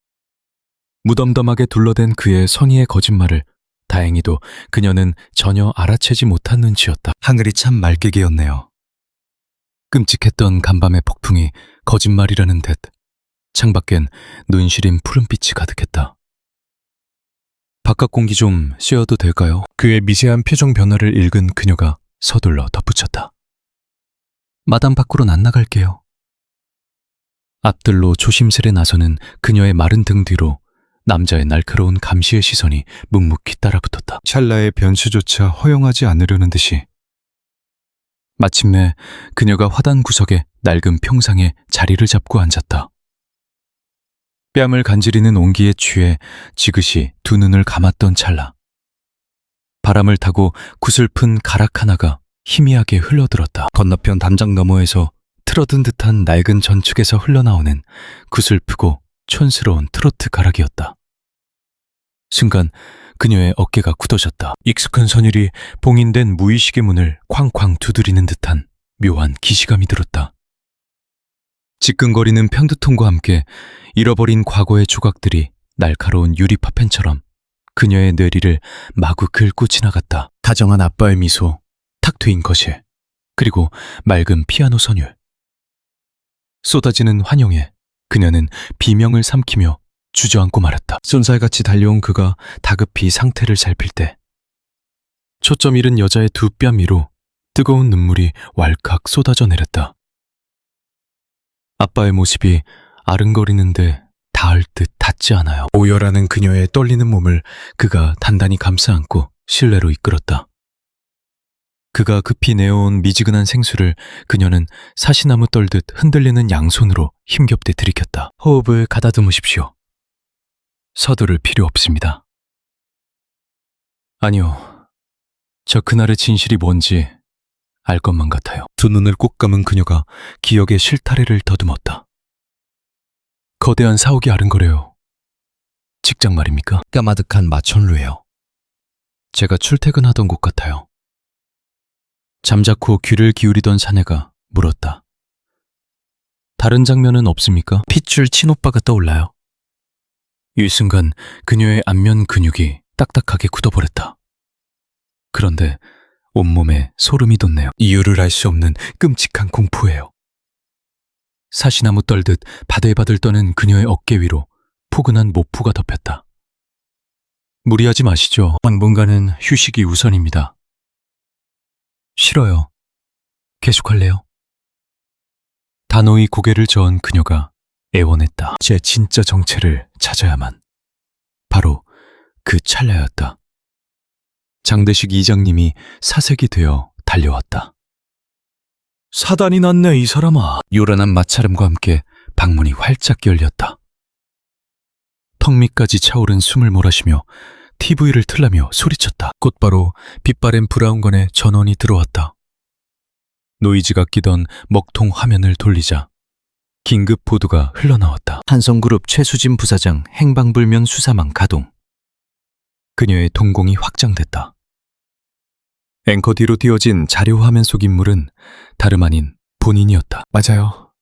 무덤덤하게 둘러댄 그의 선의의 거짓말을 다행히도 그녀는 전혀 알아채지 못한 눈치였다. 하늘이 참 맑게 개었네요. 끔찍했던 간밤의 폭풍이 거짓말이라는 듯 창밖엔 눈시린 푸른빛이 가득했다. 바깥 공기 좀 쐬어도 될까요? 그의 미세한 표정 변화를 읽은 그녀가 서둘러 덧붙였다. 마당 밖으로는 안 나갈게요. 앞들로 조심스레 나서는 그녀의 마른 등 뒤로 남자의 날카로운 감시의 시선이 묵묵히 따라붙었다. 찰나의 변수조차 허용하지 않으려는 듯이. 마침내 그녀가 화단 구석에 낡은 평상에 자리를 잡고 앉았다. 뺨을 간지리는 온기에 취해 지그시 두 눈을 감았던 찰나. 바람을 타고 구슬픈 가락 하나가 희미하게 흘러들었다. 건너편 담장 너머에서 틀어든 듯한 낡은 전축에서 흘러나오는 구슬프고 촌스러운 트로트 가락이었다. 순간 그녀의 어깨가 굳어졌다. 익숙한 선율이 봉인된 무의식의 문을 쾅쾅 두드리는 듯한 묘한 기시감이 들었다. 지끈거리는 편두통과 함께 잃어버린 과거의 조각들이 날카로운 유리 파편처럼 그녀의 뇌리를 마구 긁고 지나갔다. 다정한 아빠의 미소, 탁 트인 거실, 그리고 맑은 피아노 선율. 쏟아지는 환영에 그녀는 비명을 삼키며 주저앉고 말았다. 쏜살같이 달려온 그가 다급히 상태를 살필 때 초점 잃은 여자의 두 뺨 위로 뜨거운 눈물이 왈칵 쏟아져 내렸다. 아빠의 모습이 아른거리는데 닿을 듯 닿지 않아요. 오열하는 그녀의 떨리는 몸을 그가 단단히 감싸 안고 실내로 이끌었다. 그가 급히 내어온 미지근한 생수를 그녀는 사시나무 떨듯 흔들리는 양손으로 힘겹게 들이켰다. 호흡을 가다듬으십시오. 서두를 필요 없습니다. 아니요. 저 그날의 진실이 뭔지 알 것만 같아요. 두 눈을 꼭 감은 그녀가 기억의 실타래를 더듬었다. 거대한 사옥이 아른거려요. 직장 말입니까? 까마득한 마천루예요. 제가 출퇴근하던 곳 같아요. 잠자코 귀를 기울이던 사내가 물었다. 다른 장면은 없습니까? 핏줄 친오빠가 떠올라요. 이 순간 그녀의 안면 근육이 딱딱하게 굳어버렸다. 그런데 온몸에 소름이 돋네요. 이유를 알 수 없는 끔찍한 공포예요. 사시나무 떨듯 바들바들 떠는 그녀의 어깨 위로 포근한 모프가 덮였다. 무리하지 마시죠. 당분간은 휴식이 우선입니다. 싫어요. 계속할래요? 단호히 고개를 저은 그녀가 애원했다. 제 진짜 정체를 찾아야만. 바로 그 찰나였다. 장대식 이장님이 사색이 되어 달려왔다. 사단이 났네, 이 사람아. 요란한 마찰음과 함께 방문이 활짝 열렸다. 턱 밑까지 차오른 숨을 몰아쉬며 TV를 틀라며 소리쳤다. 곧바로 빛바랜 브라운관에 전원이 들어왔다. 노이즈가 끼던 먹통 화면을 돌리자 긴급 보도가 흘러나왔다. 한성그룹 최수진 부사장 행방불명 수사망 가동. 그녀의 동공이 확장됐다. 앵커 뒤로 띄워진 자료 화면 속 인물은 다름 아닌 본인이었다. 맞아요.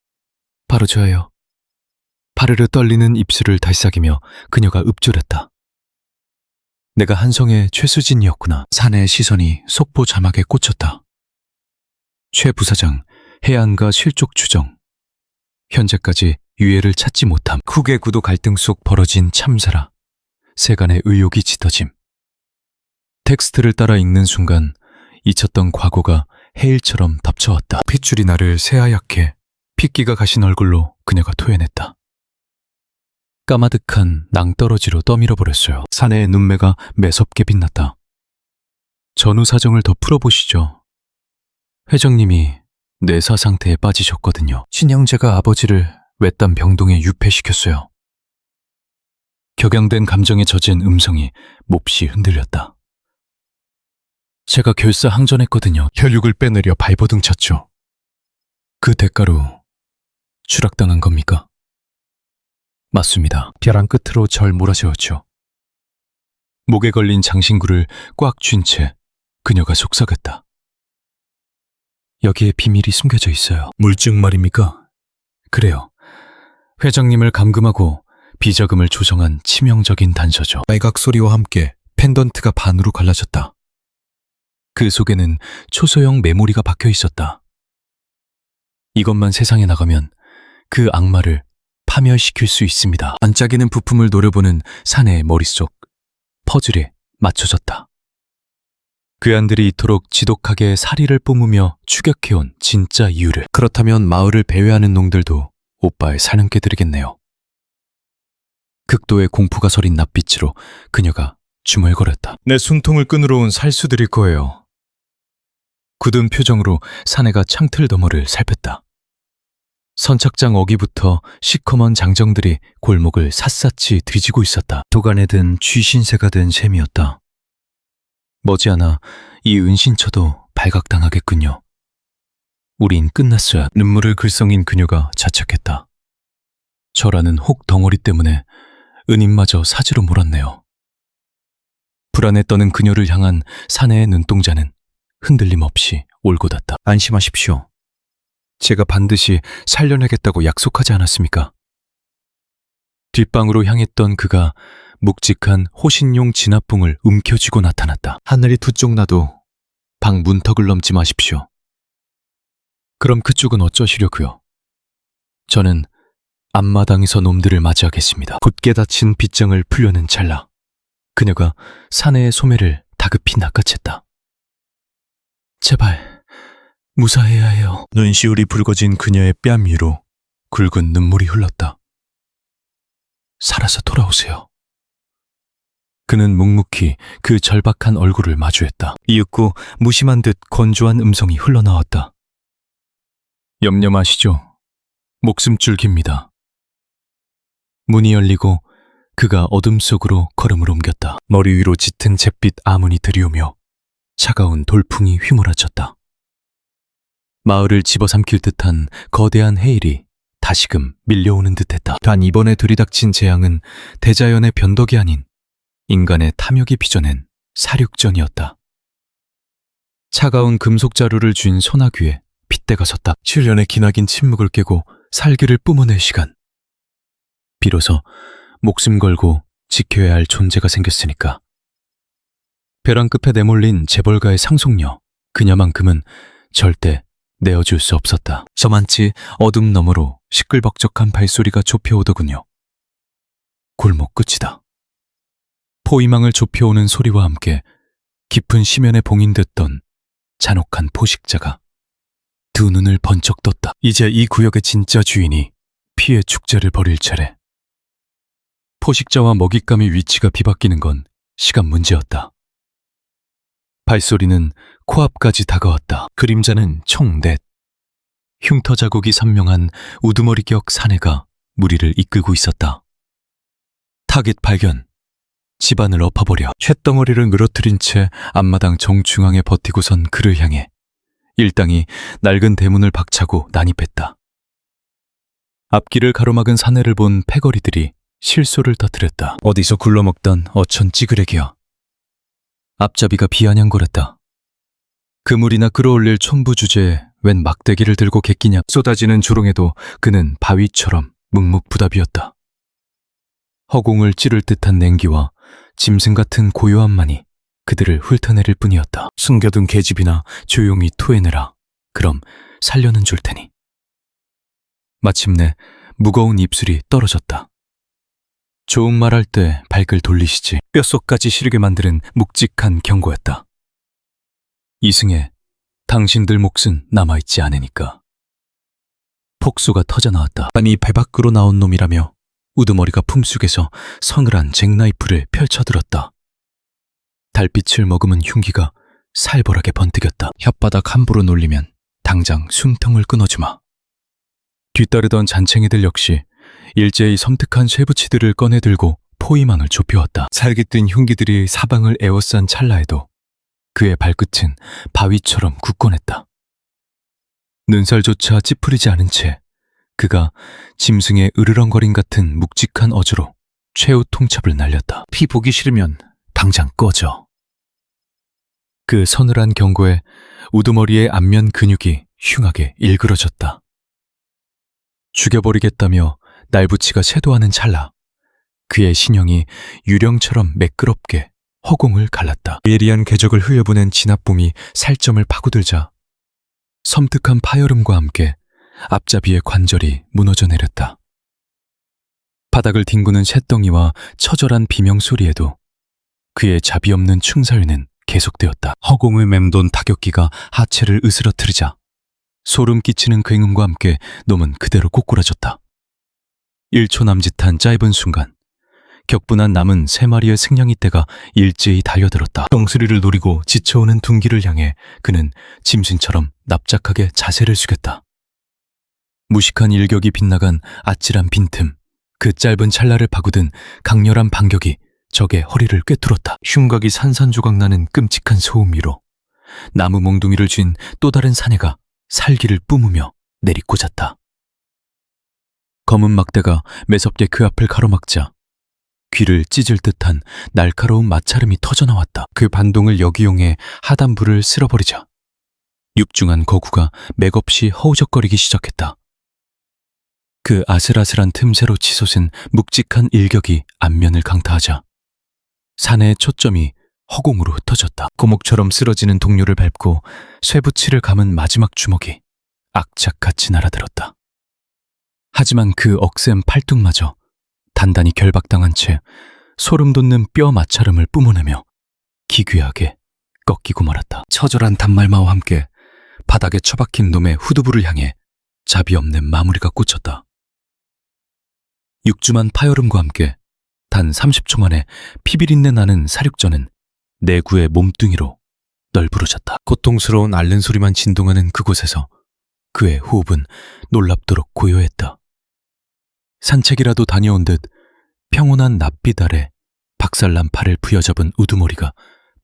바로 저예요. 파르르 떨리는 입술을 달싹이며 그녀가 읊조렸다. 내가 한성의 최수진이었구나. 사내의 시선이 속보 자막에 꽂혔다. 최 부사장, 해안가 실족 추정. 현재까지 유해를 찾지 못함. 후계 구도 갈등 속 벌어진 참사라. 세간의 의욕이 짙어짐. 텍스트를 따라 읽는 순간 잊혔던 과거가 해일처럼 덮쳐왔다. 핏줄이 나를 새하얗게 핏기가 가신 얼굴로 그녀가 토해냈다. 까마득한 낭떠러지로 떠밀어버렸어요. 사내의 눈매가 매섭게 빛났다. 전후 사정을 더 풀어보시죠. 회장님이 뇌사 상태에 빠지셨거든요. 친형제가 아버지를 외딴 병동에 유폐시켰어요. 격양된 감정에 젖은 음성이 몹시 흔들렸다. 제가 결사항전했거든요. 혈육을 빼내려 발버둥 쳤죠. 그 대가로 추락당한 겁니까? 맞습니다. 벼랑 끝으로 절 몰아세웠죠. 목에 걸린 장신구를 꽉 쥔 채 그녀가 속삭였다. 여기에 비밀이 숨겨져 있어요. 물증 말입니까? 그래요. 회장님을 감금하고 비자금을 조성한 치명적인 단서죠. 빨각 소리와 함께 펜던트가 반으로 갈라졌다. 그 속에는 초소형 메모리가 박혀 있었다. 이것만 세상에 나가면 그 악마를 파멸시킬 수 있습니다. 반짝이는 부품을 노려보는 사내의 머릿속. 퍼즐에 맞춰졌다. 괴한들이 이토록 지독하게 사리를 뿜으며 추격해온 진짜 이유를. 그렇다면 마을을 배회하는 놈들도 오빠의 사냥개 들이겠네요. 극도의 공포가 서린 낯빛으로 그녀가 중얼거렸다. 내 숨통을 끊으러 온 살수들일 거예요. 굳은 표정으로 사내가 창틀 너머를 살폈다. 선착장 어기부터 시커먼 장정들이 골목을 샅샅이 뒤지고 있었다. 도간에 든 쥐신새가 된 셈이었다. 머지않아 이 은신처도 발각당하겠군요. 우린 끝났어야. 눈물을 글썽인 그녀가 자책했다. 저라는 혹 덩어리 때문에 은인마저 사지로 몰았네요. 불안에 떠는 그녀를 향한 사내의 눈동자는 흔들림 없이 올곧았다. 안심하십시오. 제가 반드시 살려내겠다고 약속하지 않았습니까? 뒷방으로 향했던 그가 묵직한 호신용 진압봉을 움켜쥐고 나타났다. 하늘이 두 쪽 나도 방 문턱을 넘지 마십시오. 그럼 그쪽은 어쩌시려고요? 저는 앞마당에서 놈들을 맞이하겠습니다. 굳게 닫힌 빗장을 풀려는 찰나 그녀가 사내의 소매를 다급히 낚아챘다. 제발 무사해야 해요. 눈시울이 붉어진 그녀의 뺨 위로 굵은 눈물이 흘렀다. 살아서 돌아오세요. 그는 묵묵히 그 절박한 얼굴을 마주했다. 이윽고 무심한 듯 건조한 음성이 흘러나왔다. 염려 마시죠. 목숨줄깁니다. 문이 열리고 그가 어둠 속으로 걸음을 옮겼다. 머리 위로 짙은 잿빛 아문이 들이오며 차가운 돌풍이 휘몰아쳤다. 마을을 집어삼킬 듯한 거대한 해일이 다시금 밀려오는 듯했다. 단 이번에 들이닥친 재앙은 대자연의 변덕이 아닌 인간의 탐욕이 빚어낸 사륙전이었다. 차가운 금속 자루를 쥔 소나귀에 핏대가 섰다. 7년의 기나긴 침묵을 깨고 살기를 뿜어낼 시간. 비로소 목숨 걸고 지켜야 할 존재가 생겼으니까. 벼랑 끝에 내몰린 재벌가의 상속녀, 그녀만큼은 절대 내어줄 수 없었다. 저만치 어둠 너머로 시끌벅적한 발소리가 좁혀오더군요. 골목 끝이다. 포위망을 좁혀오는 소리와 함께 깊은 심연에 봉인됐던 잔혹한 포식자가 두 눈을 번쩍 떴다. 이제 이 구역의 진짜 주인이 피해 축제를 벌일 차례. 포식자와 먹잇감의 위치가 뒤바뀌는 건 시간 문제였다. 발소리는 코앞까지 다가왔다. 그림자는 총 넷. 흉터 자국이 선명한 우두머리격 사내가 무리를 이끌고 있었다. 타깃 발견. 집안을 엎어버려. 쇳덩어리를 늘어뜨린 채 앞마당 정중앙에 버티고선 그를 향해 일당이 낡은 대문을 박차고 난입했다. 앞길을 가로막은 사내를 본 패거리들이 실소를 터뜨렸다. 어디서 굴러먹던 어천 찌그레기야. 앞잡이가 비아냥거렸다. 그물이나 끌어올릴 촌부 주제에 웬 막대기를 들고 객기냐. 쏟아지는 조롱에도 그는 바위처럼 묵묵부답이었다. 허공을 찌를 듯한 냉기와 짐승 같은 고요함만이 그들을 훑어내릴 뿐이었다. 숨겨둔 계집이나 조용히 토해내라. 그럼 살려는 줄 테니. 마침내 무거운 입술이 떨어졌다. 좋은 말 할 때 발글 돌리시지. 뼛속까지 시리게 만드는 묵직한 경고였다. 이승에 당신들 몫은 남아있지 않으니까. 폭소가 터져나왔다. 아니 배 밖으로 나온 놈이라며 우두머리가 품속에서 서늘한 잭나이프를 펼쳐들었다. 달빛을 머금은 흉기가 살벌하게 번뜩였다. 혓바닥 함부로 놀리면 당장 숨통을 끊어주마. 뒤따르던 잔챙이들 역시 일제히 섬뜩한 쇠붙이들을 꺼내들고 포위망을 좁혀왔다. 살깃든 흉기들이 사방을 에워싼 찰나에도 그의 발끝은 바위처럼 굳건했다. 눈살조차 찌푸리지 않은 채 그가 짐승의 으르렁거림 같은 묵직한 어조로 최후 통첩을 날렸다. 피 보기 싫으면 당장 꺼져. 그 서늘한 경고에 우두머리의 안면 근육이 흉하게 일그러졌다. 죽여버리겠다며 날부치가 쇄도하는 찰나 그의 신형이 유령처럼 매끄럽게 허공을 갈랐다. 예리한 궤적을 흘려보낸 진압봉이 살점을 파고들자 섬뜩한 파열음과 함께 앞잡이의 관절이 무너져 내렸다. 바닥을 뒹구는 쇳덩이와 처절한 비명소리에도 그의 자비 없는 충살은 계속되었다. 허공을 맴돈 타격기가 하체를 으스러뜨리자 소름 끼치는 굉음과 함께 놈은 그대로 꼬꾸라졌다. 1초 남짓한 짧은 순간 격분한 남은 3마리의 승냥이 떼가 일제히 달려들었다. 정수리를 노리고 지쳐오는 둔기를 향해 그는 짐승처럼 납작하게 자세를 숙였다. 무식한 일격이 빗나간 아찔한 빈틈, 그 짧은 찰나를 파고든 강렬한 반격이 적의 허리를 꿰뚫었다. 흉각이 산산조각 나는 끔찍한 소음 위로 나무 몽둥이를 쥔 또 다른 사내가 살기를 뿜으며 내리꽂았다. 검은 막대가 매섭게 그 앞을 가로막자 귀를 찢을 듯한 날카로운 마찰음이 터져나왔다. 그 반동을 역이용해 하단부를 쓸어버리자 육중한 거구가 맥없이 허우적거리기 시작했다. 그 아슬아슬한 틈새로 치솟은 묵직한 일격이 안면을 강타하자 사내의 초점이 허공으로 흩어졌다. 고목처럼 쓰러지는 동료를 밟고 쇠붙이를 감은 마지막 주먹이 악착같이 날아들었다. 하지만 그 억센 팔뚝마저 단단히 결박당한 채 소름 돋는 뼈 마찰음을 뿜어내며 기괴하게 꺾이고 말았다. 처절한 단말마와 함께 바닥에 처박힌 놈의 후두부를 향해 자비 없는 마무리가 꽂혔다. 육주만 파열음과 함께 단 30초 만에 피비린내 나는 사륙전은 내구의 몸뚱이로 널브러졌다. 고통스러운 앓는 소리만 진동하는 그곳에서 그의 호흡은 놀랍도록 고요했다. 산책이라도 다녀온 듯 평온한 낯빛 아래 박살난 팔을 부여잡은 우두머리가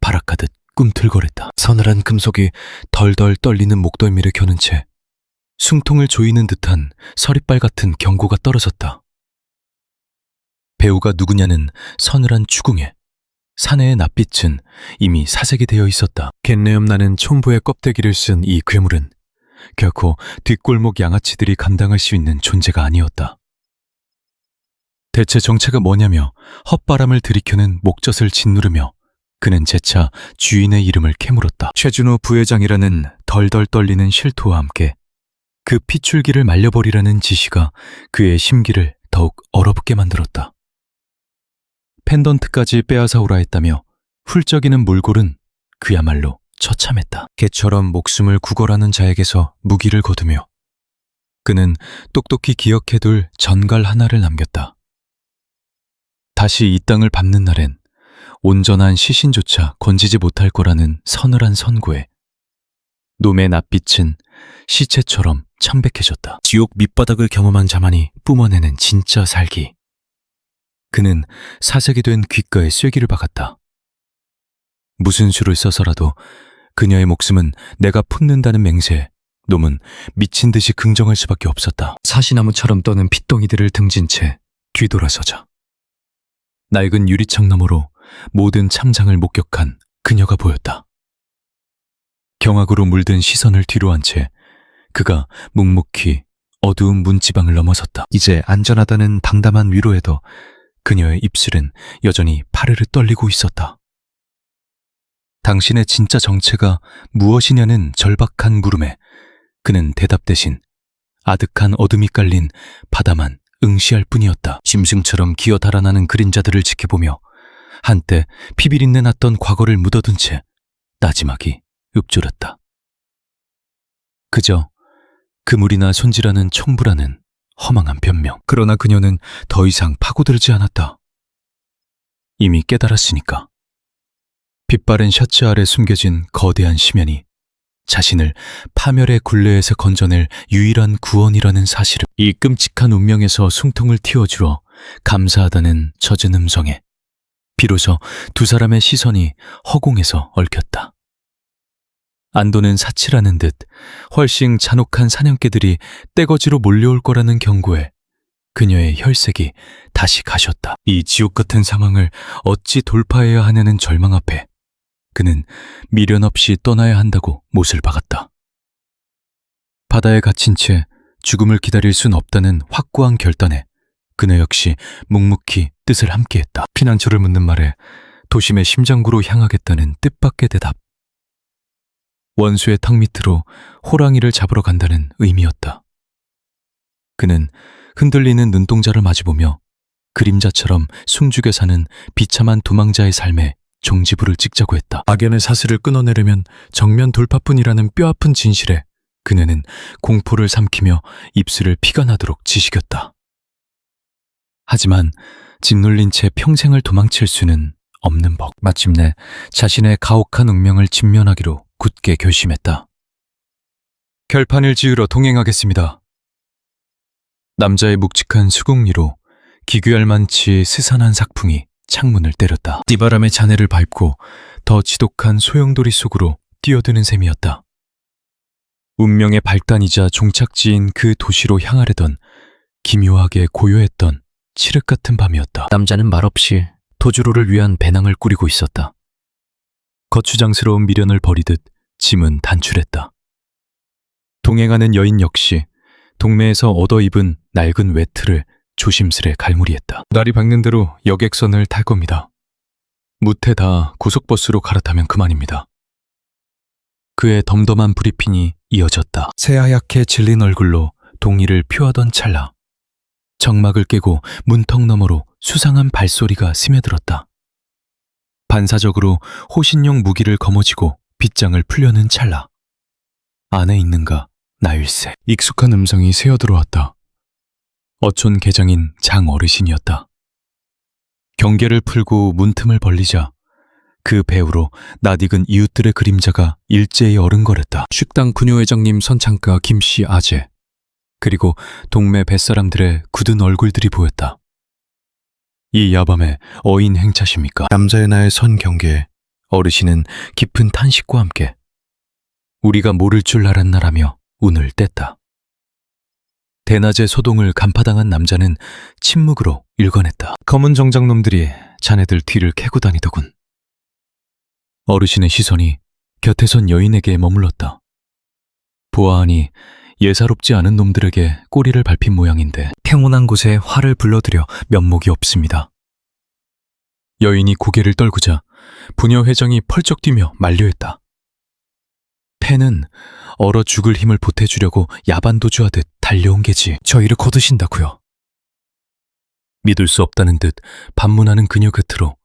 발악하듯 꿈틀거렸다. 서늘한 금속이 덜덜 떨리는 목덜미를 겨눈 채 숨통을 조이는 듯한 서리빨 같은 경고가 떨어졌다. 배우가 누구냐는 서늘한 추궁에 사내의 낯빛은 이미 사색이 되어 있었다. 갯내음 나는 촌부의 껍데기를 쓴 이 괴물은 결코 뒷골목 양아치들이 감당할 수 있는 존재가 아니었다. 대체 정체가 뭐냐며 헛바람을 들이켜는 목젖을 짓누르며 그는 재차 주인의 이름을 캐물었다. 최준호 부회장이라는 덜덜 떨리는 실토와 함께 그 피줄기를 말려버리라는 지시가 그의 심기를 더욱 얼어붙게 만들었다. 펜던트까지 빼앗아오라 했다며 훌쩍이는 몰골은 그야말로 처참했다. 개처럼 목숨을 구걸하는 자에게서 무기를 거두며 그는 똑똑히 기억해둘 전갈 하나를 남겼다. 다시 이 땅을 밟는 날엔 온전한 시신조차 건지지 못할 거라는 서늘한 선고에 놈의 낯빛은 시체처럼 창백해졌다. 지옥 밑바닥을 경험한 자만이 뿜어내는 진짜 살기. 그는 사색이 된 귓가에 쐐기를 박았다. 무슨 수를 써서라도 그녀의 목숨은 내가 품는다는 맹세에 놈은 미친 듯이 긍정할 수밖에 없었다. 사시나무처럼 떠는 핏덩이들을 등진 채 뒤돌아서자 낡은 유리창 너머로 모든 참장을 목격한 그녀가 보였다. 경악으로 물든 시선을 뒤로 한 채 그가 묵묵히 어두운 문지방을 넘어섰다. 이제 안전하다는 당담한 위로에도 그녀의 입술은 여전히 파르르 떨리고 있었다. 당신의 진짜 정체가 무엇이냐는 절박한 물음에 그는 대답 대신 아득한 어둠이 깔린 바다만 응시할 뿐이었다. 짐승처럼 기어 달아나는 그림자들을 지켜보며 한때 피비린내 났던 과거를 묻어둔 채 나지막이 읊조렸다. 그저 그물이나 손질하는 총부라는 허망한 변명. 그러나 그녀는 더 이상 파고들지 않았다. 이미 깨달았으니까. 빛바랜 셔츠 아래 숨겨진 거대한 심연이 자신을 파멸의 굴레에서 건져낼 유일한 구원이라는 사실을 이 끔찍한 운명에서 숨통을 틔워주어 감사하다는 젖은 음성에 비로소 두 사람의 시선이 허공에서 얽혔다. 안도는 사치라는 듯 훨씬 잔혹한 사냥개들이 떼거지로 몰려올 거라는 경고에 그녀의 혈색이 다시 가셨다. 이 지옥 같은 상황을 어찌 돌파해야 하냐는 절망 앞에 그는 미련 없이 떠나야 한다고 못을 박았다. 바다에 갇힌 채 죽음을 기다릴 순 없다는 확고한 결단에 그녀 역시 묵묵히 뜻을 함께했다. 피난처를 묻는 말에 도심의 심장구로 향하겠다는 뜻밖의 대답. 원수의 턱 밑으로 호랑이를 잡으러 간다는 의미였다. 그는 흔들리는 눈동자를 마주보며 그림자처럼 숨죽여 사는 비참한 도망자의 삶에 종지부를 찍자고 했다. 악연의 사슬을 끊어내려면 정면 돌파뿐이라는 뼈아픈 진실에 그녀는 공포를 삼키며 입술을 피가 나도록 지식였다. 하지만 짓눌린 채 평생을 도망칠 수는 없는 법. 마침내 자신의 가혹한 운명을 직면하기로 굳게 결심했다. 결판을 지으러 동행하겠습니다. 남자의 묵직한 수국리로 기괴할 만치 스산한 삭풍이 창문을 때렸다. 띠바람의 잔해를 밟고 더 지독한 소용돌이 속으로 뛰어드는 셈이었다. 운명의 발단이자 종착지인 그 도시로 향하려던 기묘하게 고요했던 칠흑 같은 밤이었다. 남자는 말없이 도주로를 위한 배낭을 꾸리고 있었다. 거추장스러운 미련을 버리듯 짐은 단출했다. 동행하는 여인 역시 동매에서 얻어 입은 낡은 외투를 조심스레 갈무리했다. 날이 밝는 대로 여객선을 탈 겁니다. 무태다 고속버스로 갈아타면 그만입니다. 그의 덤덤한 브리핑이 이어졌다. 새하얗게 질린 얼굴로 동의를 표하던 찰나 정막을 깨고 문턱 너머로 수상한 발소리가 스며들었다. 반사적으로 호신용 무기를 거머쥐고 빗장을 풀려는 찰나 안에 있는가 나일세. 익숙한 음성이 새어들어왔다. 어촌 계장인 장 어르신이었다. 경계를 풀고 문틈을 벌리자 그 배후로 낯익은 이웃들의 그림자가 일제히 어른거렸다. 식당 군요회장님 선창가 김씨 아재 그리고 동네 뱃사람들의 굳은 얼굴들이 보였다. 이 야밤에 어인 행차십니까? 남자의 나의 선 경계에 어르신은 깊은 탄식과 함께 우리가 모를 줄 알았나라며 운을 뗐다. 대낮에 소동을 간파당한 남자는 침묵으로 일관했다. 검은 정장놈들이 자네들 뒤를 캐고 다니더군. 어르신의 시선이 곁에 선 여인에게 머물렀다. 보아하니 예사롭지 않은 놈들에게 꼬리를 밟힌 모양인데 평온한 곳에 화를 불러들여 면목이 없습니다. 여인이 고개를 떨구자 부녀 회장이 펄쩍 뛰며 만류했다. 팬은 얼어 죽을 힘을 보태주려고 야반도주하듯 달려온 게지. 저희를 거두신다고요. 믿을 수 없다는 듯 반문하는 그녀 곁으로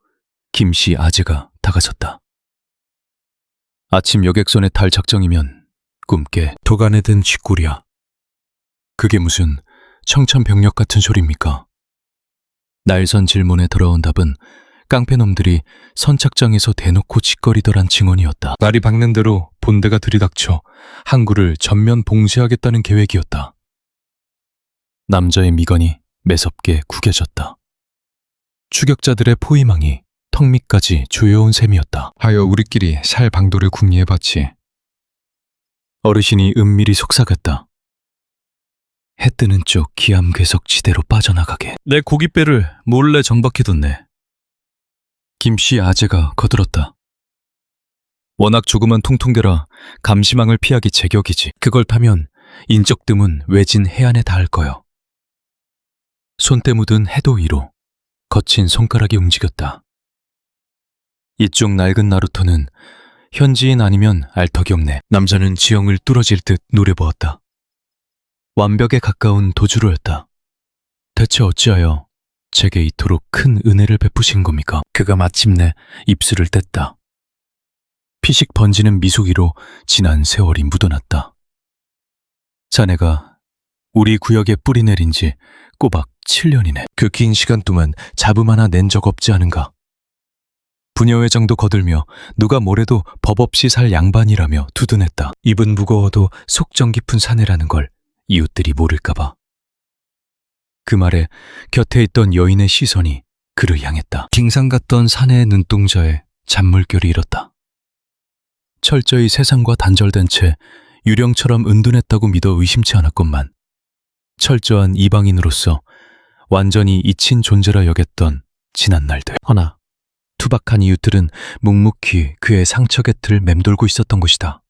김씨 아재가 다가섰다. 아침 여객선에 탈 작정이면 꿈깨 도간에 든 쥐꼬리야. 그게 무슨 청천벽력 같은 소리입니까? 날선 질문에 돌아온 답은 깡패놈들이 선착장에서 대놓고 짓거리더란 증언이었다. 날이 밝는 대로 본대가 들이닥쳐 항구를 전면 봉쇄하겠다는 계획이었다. 남자의 미간이 매섭게 구겨졌다. 추격자들의 포위망이 턱 밑까지 조여온 셈이었다. 하여 우리끼리 살 방도를 궁리해봤지. 어르신이 은밀히 속삭였다. 해 뜨는 쪽 기암괴석지대로 빠져나가게. 내 고깃배를 몰래 정박해뒀네. 김씨 아재가 거들었다. 워낙 조그만 통통개라 감시망을 피하기 제격이지. 그걸 타면 인적 뜸은 외진 해안에 닿을 거요. 손때 묻은 해도 위로 거친 손가락이 움직였다. 이쪽 낡은 나루터는 현지인 아니면 알 턱이 없네. 남자는 지형을 뚫어질 듯 노려보았다. 완벽에 가까운 도주로였다. 대체 어찌하여 제게 이토록 큰 은혜를 베푸신 겁니까? 그가 마침내 입술을 뗐다. 피식 번지는 미소기로 지난 세월이 묻어났다. 자네가 우리 구역에 뿌리 내린 지 꼬박 7년이네. 그 긴 시간 동안 잡음 하나 낸 적 없지 않은가? 부녀회장도 거들며 누가 뭐래도 법 없이 살 양반이라며 두둔했다. 입은 무거워도 속정 깊은 사내라는 걸 이웃들이 모를까봐. 그 말에 곁에 있던 여인의 시선이 그를 향했다. 빙상 같던 사내의 눈동자에 잔물결이 일었다. 철저히 세상과 단절된 채 유령처럼 은둔했다고 믿어 의심치 않았건만 철저한 이방인으로서 완전히 잊힌 존재라 여겼던 지난 날들. 허나 투박한 이웃들은 묵묵히 그의 상처 곁을 맴돌고 있었던 것이다.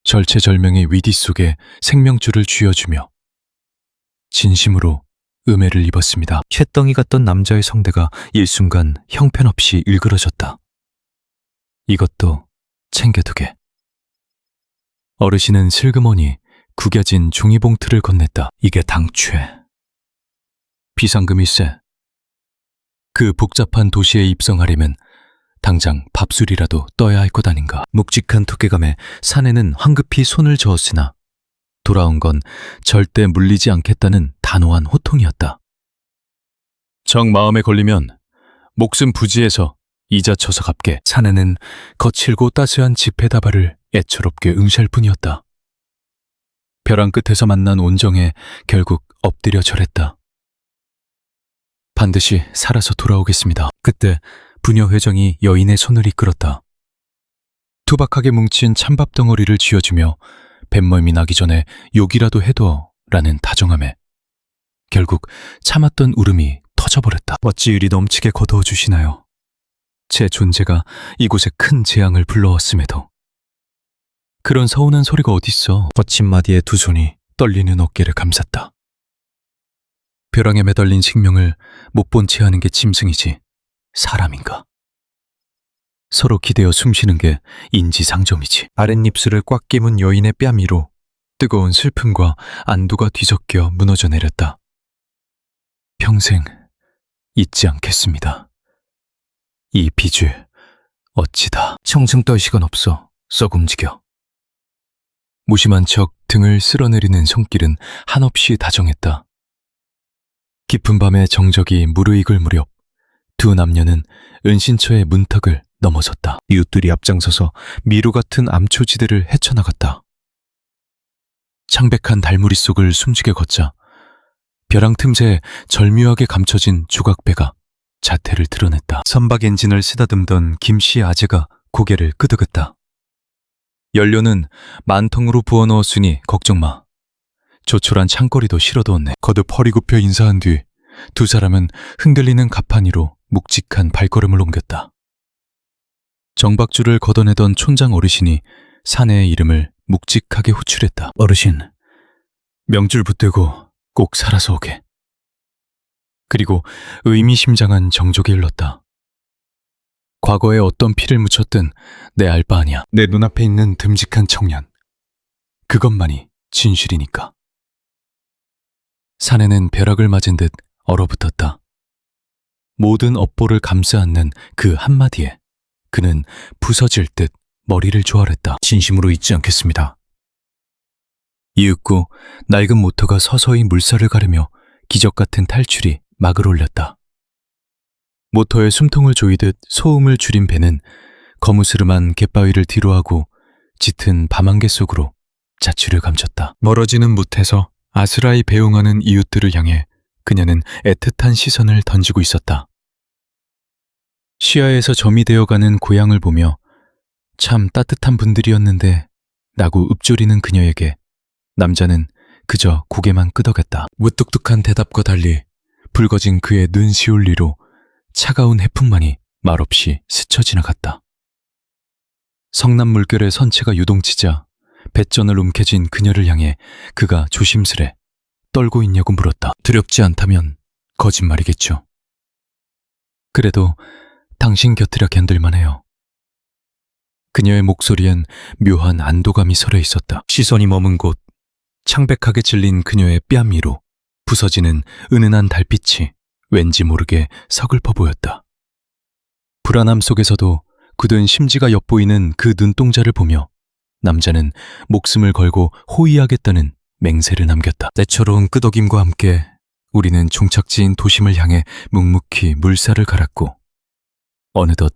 절체절명의 위기 속에 생명줄을 쥐어주며 진심으로 음해를 입었습니다. 쇳덩이 같던 남자의 성대가 일순간 형편없이 일그러졌다. 이것도 챙겨두게. 어르신은 슬그머니 구겨진 종이봉투를 건넸다. 이게 당최. 비상금일세. 그 복잡한 도시에 입성하려면 당장 밥술이라도 떠야 할 것 아닌가. 묵직한 두께감에 사내는 황급히 손을 저었으나 돌아온 건 절대 물리지 않겠다는 단호한 호통이었다. 정 마음에 걸리면 목숨 부지해서 이자 쳐서 갚게. 사내는 거칠고 따스한 지폐다발을 애처롭게 응시할 뿐이었다. 벼랑 끝에서 만난 온정에 결국 엎드려 절했다. 반드시 살아서 돌아오겠습니다. 그때 부녀 회장이 여인의 손을 이끌었다. 투박하게 뭉친 찬밥 덩어리를 쥐어주며 뱃멀미 나기 전에 욕이라도 해둬라는 다정함에 결국 참았던 울음이 터져버렸다. 어찌 이리 넘치게 거두어 주시나요? 제 존재가 이곳에 큰 재앙을 불러왔음에도. 그런 서운한 소리가 어딨어. 거친 마디에 두 손이 떨리는 어깨를 감쌌다. 벼랑에 매달린 생명을 못 본 채 하는 게 짐승이지 사람인가. 서로 기대어 숨쉬는 게 인지상정이지. 아랫입술을 꽉 깨문 여인의 뺨 위로 뜨거운 슬픔과 안도가 뒤섞여 무너져 내렸다. 평생 잊지 않겠습니다. 이 비주얼 어찌다. 청승 떨 시간 없어. 썩 움직여. 무심한 척 등을 쓸어내리는 손길은 한없이 다정했다. 깊은 밤에 정적이 무르익을 무렵 두 남녀는 은신처의 문턱을 넘어섰다. 이웃들이 앞장서서 미로 같은 암초지대를 헤쳐나갔다. 창백한 달무리 속을 숨죽여 걷자 벼랑 틈새에 절묘하게 감춰진 조각배가 자태를 드러냈다. 선박 엔진을 쓰다듬던 김씨 아재가 고개를 끄덕였다. 연료는 만통으로 부어넣었으니 걱정 마. 조촐한 창거리도 실어두었네. 거듭 허리 굽혀 인사한 뒤 두 사람은 흔들리는 가판 위로 묵직한 발걸음을 옮겼다. 정박줄을 걷어내던 촌장 어르신이 사내의 이름을 묵직하게 호출했다. 어르신, 명줄 붙들고 꼭 살아서 오게. 그리고 의미심장한 정적이 흘렀다. 과거에 어떤 피를 묻혔든 내 알 바 아니야. 내 눈앞에 있는 듬직한 청년. 그것만이 진실이니까. 사내는 벼락을 맞은 듯 얼어붙었다. 모든 업보를 감싸 안는 그 한마디에 그는 부서질 듯 머리를 조아렸다. 진심으로 잊지 않겠습니다. 이윽고 낡은 모터가 서서히 물살을 가르며 기적 같은 탈출이 막을 올렸다. 모터에 숨통을 조이듯 소음을 줄인 배는 거무스름한 갯바위를 뒤로하고 짙은 밤안개 속으로 자취를 감췄다. 멀어지는 못에서 아스라이 배웅하는 이웃들을 향해 그녀는 애틋한 시선을 던지고 있었다. 시야에서 점이 되어가는 고향을 보며 참 따뜻한 분들이었는데 라고 읊조리는 그녀에게 남자는 그저 고개만 끄덕였다. 무뚝뚝한 대답과 달리 붉어진 그의 눈시울 위로 차가운 해풍만이 말없이 스쳐 지나갔다. 성남 물결의 선체가 유동치자 뱃전을 움켜쥔 그녀를 향해 그가 조심스레 떨고 있냐고 물었다. 두렵지 않다면 거짓말이겠죠. 그래도 당신 곁이라 견딜만 해요. 그녀의 목소리엔 묘한 안도감이 서려 있었다. 시선이 머문 곳 창백하게 질린 그녀의 뺨 위로 부서지는 은은한 달빛이 왠지 모르게 서글퍼 보였다. 불안함 속에서도 굳은 심지가 엿보이는 그 눈동자를 보며 남자는 목숨을 걸고 호위하겠다는 맹세를 남겼다. 때처로운 끄덕임과 함께 우리는 종착지인 도심을 향해 묵묵히 물살을 갈았고 어느덧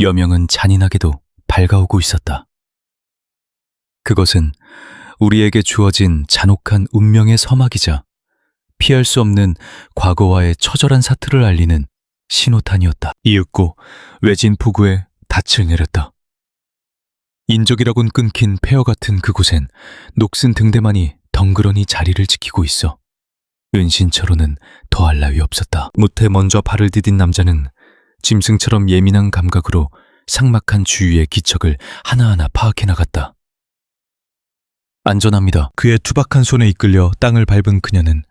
여명은 잔인하게도 밝아오고 있었다. 그것은 우리에게 주어진 잔혹한 운명의 서막이자 피할 수 없는 과거와의 처절한 사투를 알리는 신호탄이었다. 이윽고 외진 포구에 닻을 내렸다. 인적이라곤 끊긴 폐허 같은 그곳엔 녹슨 등대만이 덩그러니 자리를 지키고 있어 은신처로는 더할 나위 없었다. 무태 먼저 발을 디딘 남자는 짐승처럼 예민한 감각으로 삭막한 주위의 기척을 하나하나 파악해 나갔다. 안전합니다. 그의 투박한 손에 이끌려 땅을 밟은 그녀는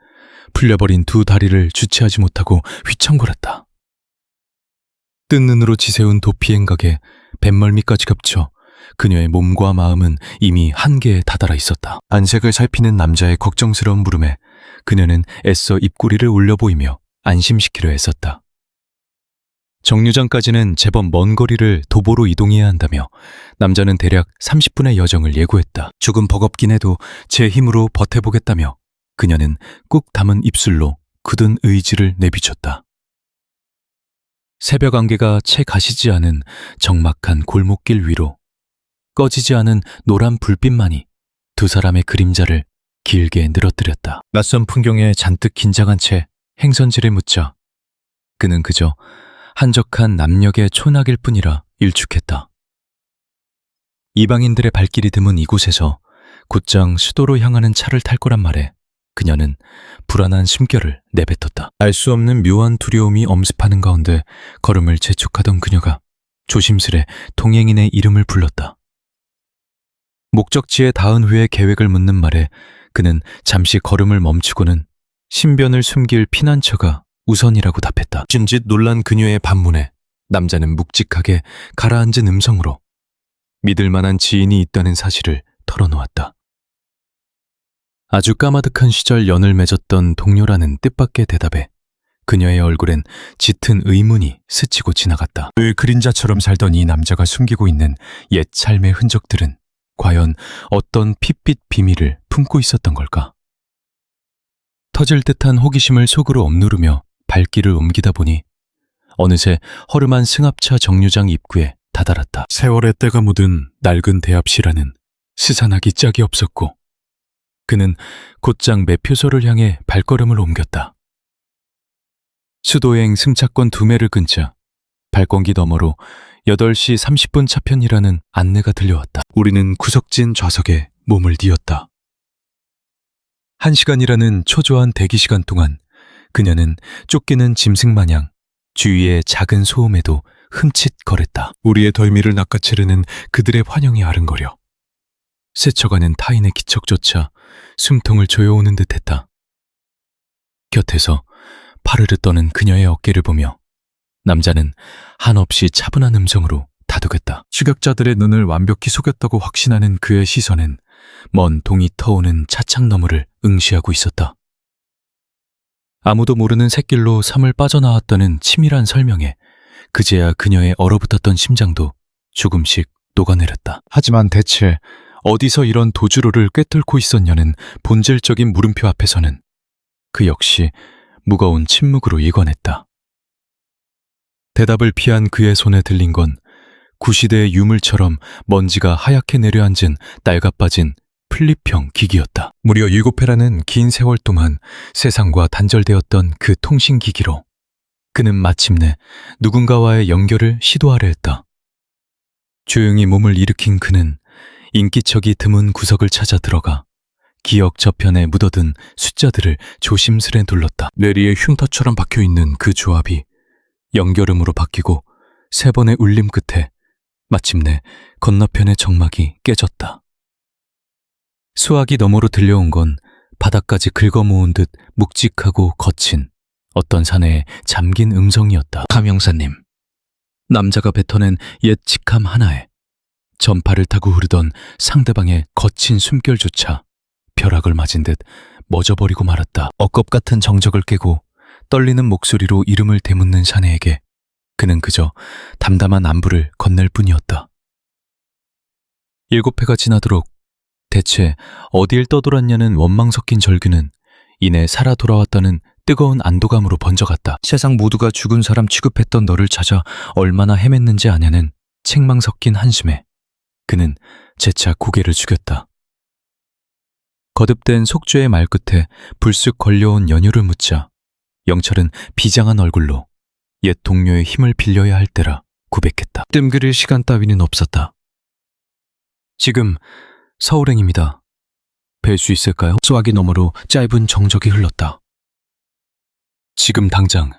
풀려버린 두 다리를 주체하지 못하고 휘청거렸다. 뜬 눈으로 지새운 도피 행각에 뱃멀미까지 겹쳐 그녀의 몸과 마음은 이미 한계에 다다라 있었다. 안색을 살피는 남자의 걱정스러운 물음에 그녀는 애써 입꼬리를 올려 보이며 안심시키려 애썼다. 정류장까지는 제법 먼 거리를 도보로 이동해야 한다며 남자는 대략 30분의 여정을 예고했다. 조금 버겁긴 해도 제 힘으로 버텨보겠다며 그녀는 꾹 담은 입술로 굳은 의지를 내비쳤다. 새벽 안개가 채 가시지 않은 적막한 골목길 위로 꺼지지 않은 노란 불빛만이 두 사람의 그림자를 길게 늘어뜨렸다. 낯선 풍경에 잔뜩 긴장한 채 행선지를 묻자 그는 그저 한적한 남녘의 촌악일 뿐이라 일축했다. 이방인들의 발길이 드문 이곳에서 곧장 수도로 향하는 차를 탈 거란 말에 그녀는 불안한 숨결을 내뱉었다. 알 수 없는 묘한 두려움이 엄습하는 가운데 걸음을 재촉하던 그녀가 조심스레 동행인의 이름을 불렀다. 목적지에 닿은 후에 계획을 묻는 말에 그는 잠시 걸음을 멈추고는 신변을 숨길 피난처가 우선이라고 답했다. 찐짓 놀란 그녀의 반문에 남자는 묵직하게 가라앉은 음성으로 믿을 만한 지인이 있다는 사실을 털어놓았다. 아주 까마득한 시절 연을 맺었던 동료라는 뜻밖의 대답에 그녀의 얼굴엔 짙은 의문이 스치고 지나갔다. 늘 그림자처럼 살던 이 남자가 숨기고 있는 옛 삶의 흔적들은 과연 어떤 핏빛 비밀을 품고 있었던 걸까? 터질 듯한 호기심을 속으로 억누르며 발길을 옮기다 보니 어느새 허름한 승합차 정류장 입구에 다다랐다. 세월의 때가 묻은 낡은 대합실안은 스산하기 짝이 없었고 그는 곧장 매표소를 향해 발걸음을 옮겼다. 수도행 승차권 2매를 끊자 발권기 너머로 8시 30분 차편이라는 안내가 들려왔다. 우리는 구석진 좌석에 몸을 뉘었다. 1시간이라는 초조한 대기시간 동안 그녀는 쫓기는 짐승 마냥 주위의 작은 소음에도 흠칫거렸다. 우리의 덜미를 낚아채려는 그들의 환영이 아른거려 스쳐가는 타인의 기척조차 숨통을 조여오는 듯했다. 곁에서 파르르 떠는 그녀의 어깨를 보며 남자는 한없이 차분한 음성으로 다독였다. 추격자들의 눈을 완벽히 속였다고 확신하는 그의 시선은 먼 동이 터오는 차창 너머를 응시하고 있었다. 아무도 모르는 샛길로 섬을 빠져나왔다는 치밀한 설명에 그제야 그녀의 얼어붙었던 심장도 조금씩 녹아내렸다. 하지만 대체 어디서 이런 도주로를 꿰뚫고 있었냐는 본질적인 물음표 앞에서는 그 역시 무거운 침묵으로 일관했다. 대답을 피한 그의 손에 들린 건 구시대의 유물처럼 먼지가 하얗게 내려앉은 낡아빠진 플립형 기기였다. 무려 7회라는 긴 세월 동안 세상과 단절되었던 그 통신기기로 그는 마침내 누군가와의 연결을 시도하려 했다. 조용히 몸을 일으킨 그는 인기척이 드문 구석을 찾아 들어가 기억 저편에 묻어든 숫자들을 조심스레 눌렀다. 뇌리에 흉터처럼 박혀있는 그 조합이 연결음으로 바뀌고 3번의 울림 끝에 마침내 건너편의 정막이 깨졌다. 수화기 너머로 들려온 건 바닥까지 긁어모은 듯 묵직하고 거친 어떤 사내의 잠긴 음성이었다. 감형사님, 남자가 뱉어낸 옛 직함 하나에 전파를 타고 흐르던 상대방의 거친 숨결조차 벼락을 맞은 듯 멎어버리고 말았다. 억겁 같은 정적을 깨고 떨리는 목소리로 이름을 되묻는 사내에게 그는 그저 담담한 안부를 건넬 뿐이었다. 7회가 지나도록 대체 어딜 떠돌았냐는 원망 섞인 절규는 이내 살아 돌아왔다는 뜨거운 안도감으로 번져갔다. 세상 모두가 죽은 사람 취급했던 너를 찾아 얼마나 헤맸는지 아냐는 책망 섞인 한숨에 그는 재차 고개를 숙였다. 거듭된 속죄의 말끝에 불쑥 걸려온 연유를 묻자 영철은 비장한 얼굴로 옛 동료의 힘을 빌려야 할 때라 고백했다. 뜸들일 시간 따위는 없었다. 지금 서울행입니다. 뵐 수 있을까요? 수화기 너머로 짧은 정적이 흘렀다. 지금 당장.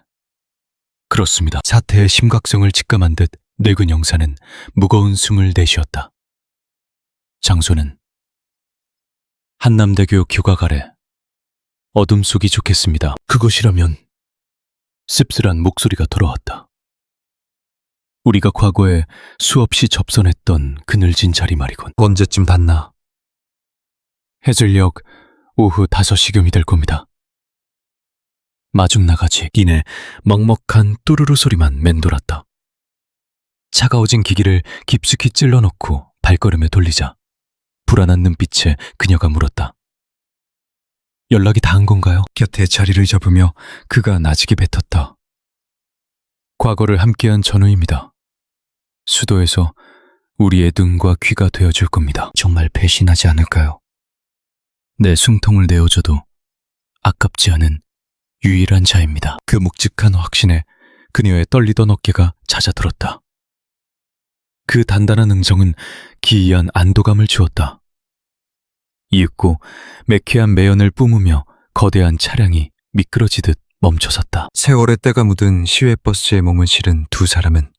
그렇습니다. 사태의 심각성을 직감한 듯 늙은 영사는 무거운 숨을 내쉬었다. 장소는 한남대교 교각 아래 어둠 속이 좋겠습니다. 그것이라면 씁쓸한 목소리가 돌아왔다. 우리가 과거에 수없이 접선했던 그늘진 자리 말이군. 언제쯤 닿나? 해질녘 오후 5시경이 될 겁니다. 마중 나가지 이내 먹먹한 뚜루루 소리만 맴돌았다. 차가워진 기기를 깊숙이 찔러넣고 발걸음에 돌리자 불안한 눈빛에 그녀가 물었다. 연락이 닿은 건가요? 곁에 자리를 잡으며 그가 나지게 뱉었다. 과거를 함께한 전우입니다. 수도에서 우리의 눈과 귀가 되어줄 겁니다. 정말 배신하지 않을까요? 내 숨통을 내어줘도 아깝지 않은 유일한 자입니다. 그 묵직한 확신에 그녀의 떨리던 어깨가 잦아들었다. 그 단단한 음성은 기이한 안도감을 주었다. 이윽고 매캐한 매연을 뿜으며 거대한 차량이 미끄러지듯 멈춰섰다. 세월의 때가 묻은 시외버스에 몸을 실은 두 사람은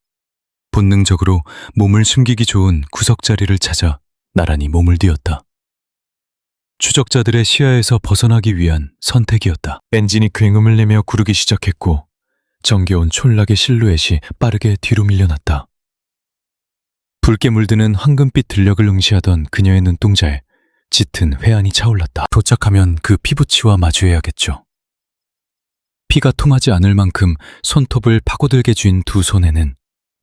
본능적으로 몸을 숨기기 좋은 구석자리를 찾아 나란히 몸을 뒤었다. 추적자들의 시야에서 벗어나기 위한 선택이었다. 엔진이 굉음을 내며 구르기 시작했고 정겨운 촌락의 실루엣이 빠르게 뒤로 밀려났다. 붉게 물드는 황금빛 들녘을 응시하던 그녀의 눈동자에 짙은 회한이 차올랐다. 도착하면 그 피부치와 마주해야겠죠. 피가 통하지 않을 만큼 손톱을 파고들게 쥔 두 손에는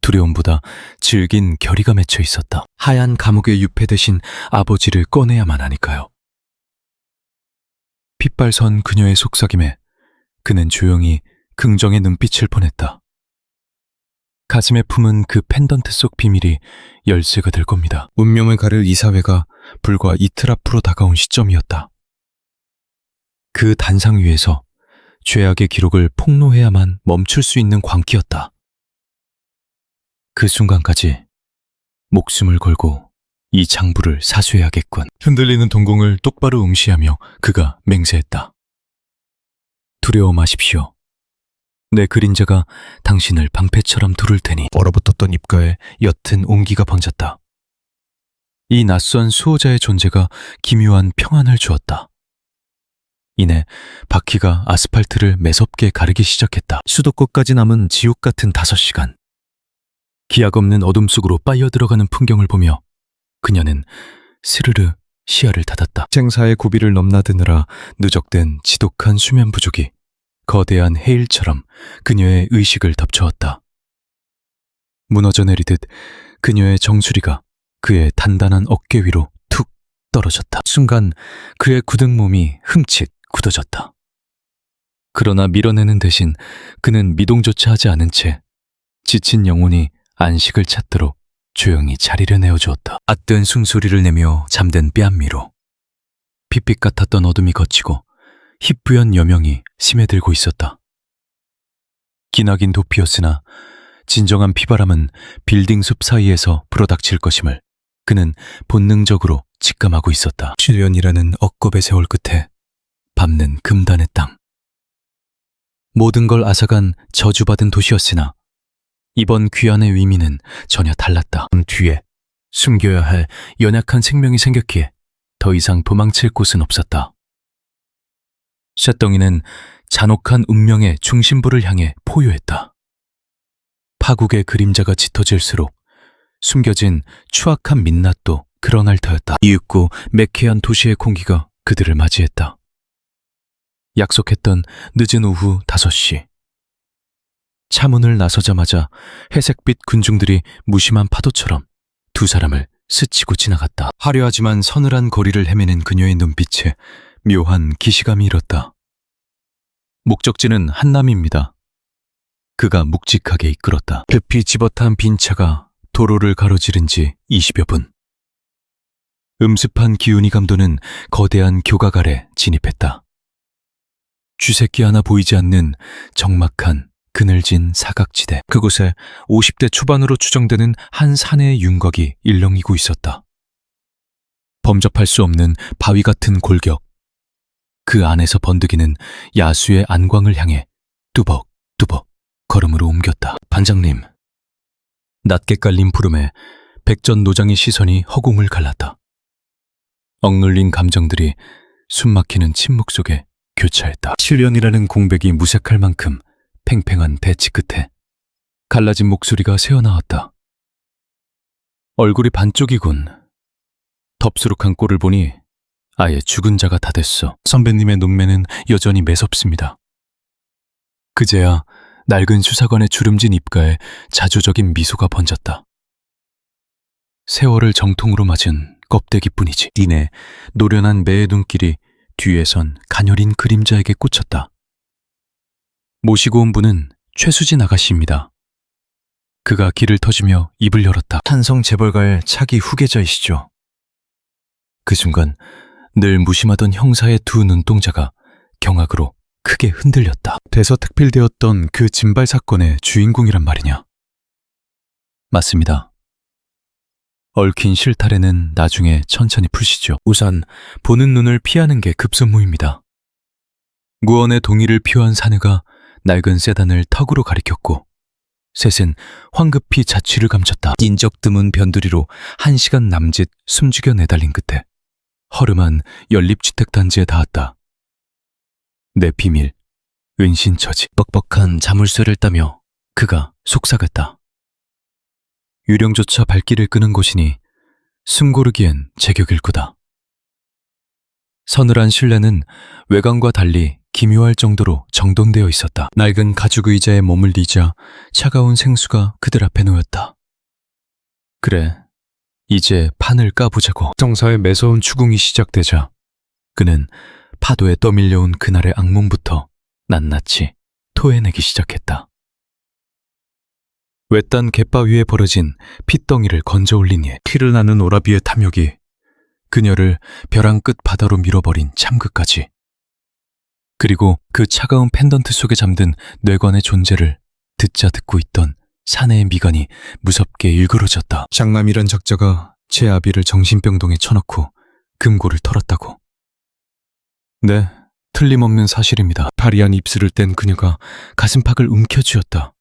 두려움보다 질긴 결의가 맺혀 있었다. 하얀 감옥의 유패 대신 아버지를 꺼내야만 하니까요. 핏발선 그녀의 속삭임에 그는 조용히 긍정의 눈빛을 보냈다. 가슴에 품은 그 펜던트 속 비밀이 열쇠가 될 겁니다. 운명을 가를 이사회가 불과 이틀 앞으로 다가온 시점이었다. 그 단상 위에서 죄악의 기록을 폭로해야만 멈출 수 있는 광기였다. 그 순간까지 목숨을 걸고 이 장부를 사수해야겠군. 흔들리는 동공을 똑바로 응시하며 그가 맹세했다. 두려워 마십시오. 내 그림자가 당신을 방패처럼 두를 테니. 얼어붙었던 입가에 옅은 온기가 번졌다. 이 낯선 수호자의 존재가 기묘한 평안을 주었다. 이내 바퀴가 아스팔트를 매섭게 가르기 시작했다. 수도꼭까지 남은 지옥 같은 5시간. 기약 없는 어둠 속으로 빠져들어가는 풍경을 보며 그녀는 스르르 시야를 닫았다. 생사의 고비를 넘나드느라 누적된 지독한 수면 부족이 거대한 해일처럼 그녀의 의식을 덮쳐왔다. 무너져 내리듯 그녀의 정수리가 그의 단단한 어깨 위로 툭 떨어졌다. 순간 그의 굳은 몸이 흠칫 굳어졌다. 그러나 밀어내는 대신 그는 미동조차 하지 않은 채 지친 영혼이 안식을 찾도록 조용히 자리를 내어주었다. 앗된 숨소리를 내며 잠든 뺨 위로 핏빛 같았던 어둠이 걷히고 희뿌연 여명이 스며들고 있었다. 기나긴 도피였으나 진정한 피바람은 빌딩 숲 사이에서 불어닥칠 것임을 그는 본능적으로 직감하고 있었다. 7년이라는 억겁의 세월 끝에 밟는 금단의 땅. 모든 걸 앗아간 저주받은 도시였으나 이번 귀환의 의미는 전혀 달랐다. 뒤에 숨겨야 할 연약한 생명이 생겼기에 더 이상 도망칠 곳은 없었다. 쇳덩이는 잔혹한 운명의 중심부를 향해 포효했다. 파국의 그림자가 짙어질수록 숨겨진 추악한 민낯도 그러날 터였다. 이윽고 매캐한 도시의 공기가 그들을 맞이했다. 약속했던 늦은 오후 5시. 차문을 나서자마자 회색빛 군중들이 무심한 파도처럼 두 사람을 스치고 지나갔다. 화려하지만 서늘한 거리를 헤매는 그녀의 눈빛에 묘한 기시감이 일었다. 목적지는 한남입니다. 그가 묵직하게 이끌었다. 급히 집어탄 빈 차가 도로를 가로지른 지 20여 분. 음습한 기운이 감도는 거대한 교각 아래 진입했다. 쥐새끼 하나 보이지 않는 적막한 그늘진 사각지대. 그곳에 50대 초반으로 추정되는 한 사내의 윤곽이 일렁이고 있었다. 범접할 수 없는 바위 같은 골격. 그 안에서 번득이는 야수의 안광을 향해 뚜벅뚜벅 걸음으로 옮겼다. 반장님. 낮게 깔린 부름에 백전 노장의 시선이 허공을 갈랐다. 억눌린 감정들이 숨막히는 침묵 속에 교차했다. 7년이라는 공백이 무색할 만큼 팽팽한 대치 끝에 갈라진 목소리가 새어나왔다. 얼굴이 반쪽이군. 덥수룩한 꼴을 보니 아예 죽은 자가 다 됐어. 선배님의 눈매는 여전히 매섭습니다. 그제야 낡은 수사관의 주름진 입가에 자조적인 미소가 번졌다. 세월을 정통으로 맞은 껍데기뿐이지. 이내 노련한 매의 눈길이 뒤에선 가녀린 그림자에게 꽂혔다. 모시고 온 분은 최수진 아가씨입니다. 그가 길을 터주며 입을 열었다. 탄성 재벌가의 차기 후계자이시죠. 그 순간 늘 무심하던 형사의 두 눈동자가 경악으로 크게 흔들렸다. 대서특필되었던 그 진발 사건의 주인공이란 말이냐? 맞습니다. 얽힌 실타래는 나중에 천천히 푸시죠. 우선 보는 눈을 피하는 게 급선무입니다. 무언의 동의를 표한 사내가 낡은 세단을 턱으로 가리켰고 셋은 황급히 자취를 감췄다. 인적 드문 변두리로 1시간 남짓 숨죽여 내달린 끝에 허름한 연립주택단지에 닿았다. 내 비밀, 은신처지. 뻑뻑한 자물쇠를 따며 그가 속삭였다. 유령조차 발길을 끄는 곳이니 숨 고르기엔 제격일 거다. 서늘한 실내는 외관과 달리 기묘할 정도로 정돈되어 있었다. 낡은 가죽 의자에 몸을 뒤자 차가운 생수가 그들 앞에 놓였다. 그래, 이제 판을 까보자고. 정서의 매서운 추궁이 시작되자 그는 파도에 떠밀려온 그날의 악몽부터 낱낱이 토해내기 시작했다. 외딴 갯바 위에 벌어진 핏덩이를 건져 올린 이에 피를 나는 오라비의 탐욕이 그녀를 벼랑 끝 바다로 밀어버린 참그까지. 그리고 그 차가운 펜던트 속에 잠든 뇌관의 존재를 듣자 듣고 있던 사내의 미간이 무섭게 일그러졌다. 장남이란 작자가 제 아비를 정신병동에 쳐넣고 금고를 털었다고. 네, 틀림없는 사실입니다. 파리한 입술을 뗀 그녀가 가슴팍을 움켜쥐었다.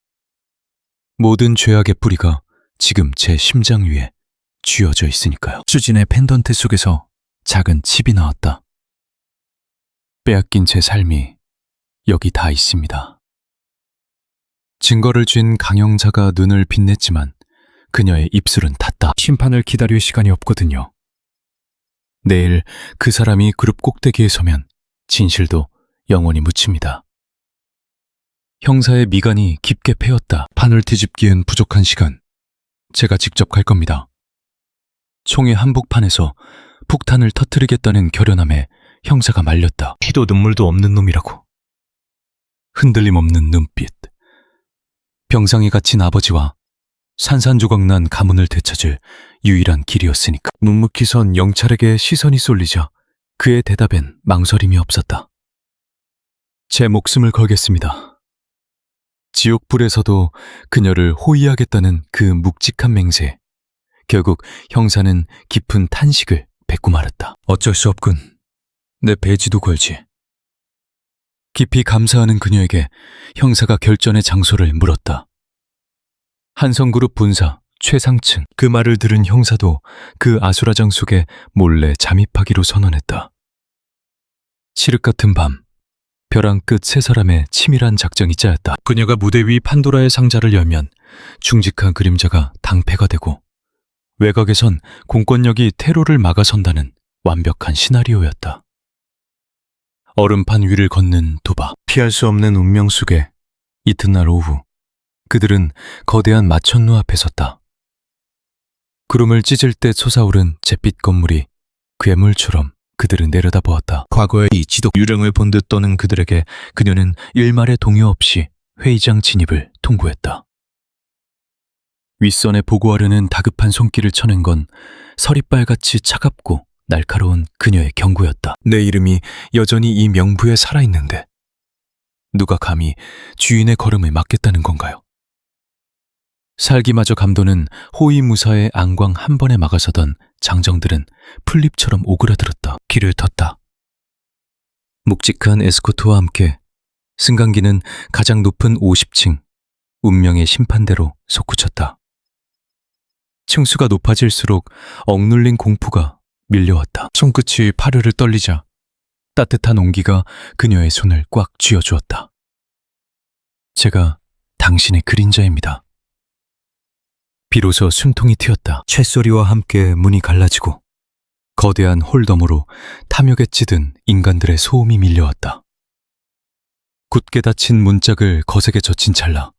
모든 죄악의 뿌리가 지금 제 심장 위에 쥐어져 있으니까요. 수진의 펜던트 속에서 작은 칩이 나왔다. 빼앗긴 제 삶이 여기 다 있습니다. 증거를 쥔 강영자가 눈을 빛냈지만 그녀의 입술은 탔다. 심판을 기다릴 시간이 없거든요. 내일 그 사람이 그룹 꼭대기에 서면 진실도 영원히 묻힙니다. 형사의 미간이 깊게 패였다. 판을 뒤집기엔 부족한 시간. 제가 직접 갈 겁니다. 총의 한복판에서 폭탄을 터뜨리겠다는 결연함에 형사가 말렸다. 피도 눈물도 없는 놈이라고. 흔들림 없는 눈빛. 병상에 갇힌 아버지와 산산조각난 가문을 되찾을 유일한 길이었으니까. 묵묵히 선 영찰에게 시선이 쏠리자 그의 대답엔 망설임이 없었다. 제 목숨을 걸겠습니다. 지옥불에서도 그녀를 호위하겠다는 그 묵직한 맹세. 결국 형사는 깊은 탄식을 뱉고 말았다. 어쩔 수 없군. 내 배지도 걸지. 깊이 감사하는 그녀에게 형사가 결전의 장소를 물었다. 한성그룹 본사 최상층. 그 말을 들은 형사도 그 아수라장 속에 몰래 잠입하기로 선언했다. 칠흑 같은 밤, 벼랑 끝 세 사람의 치밀한 작전이 짜였다. 그녀가 무대 위 판도라의 상자를 열면 충직한 그림자가 당패가 되고 외곽에선 공권력이 테러를 막아선다는 완벽한 시나리오였다. 얼음판 위를 걷는 도박. 피할 수 없는 운명 속에 이튿날 오후 그들은 거대한 마천루 앞에 섰다. 구름을 찢을 때 솟아오른 잿빛 건물이 괴물처럼 그들은 내려다보았다. 과거의 이 지독 유령을 본 듯 떠는 그들에게 그녀는 일말의 동요 없이 회의장 진입을 통보했다. 윗선에 보고하려는 다급한 손길을 쳐낸 건 서리빨같이 차갑고 날카로운 그녀의 경고였다. 내 이름이 여전히 이 명부에 살아있는데 누가 감히 주인의 걸음을 막겠다는 건가요? 살기마저 감도는 호위무사의 앙광 한 번에 막아서던 장정들은 풀잎처럼 오그라들었다. 길을 텄다. 묵직한 에스코트와 함께 승강기는 가장 높은 50층 운명의 심판대로 솟구쳤다. 층수가 높아질수록 억눌린 공포가 밀려왔다. 손끝이 파르르 떨리자 따뜻한 온기가 그녀의 손을 꽉 쥐어주었다. 제가 당신의 그림자입니다. 비로소 숨통이 트였다. 쇳소리와 함께 문이 갈라지고 거대한 홀더머로 탐욕에 찌든 인간들의 소음이 밀려왔다. 굳게 닫힌 문짝을 거세게 젖힌 찰나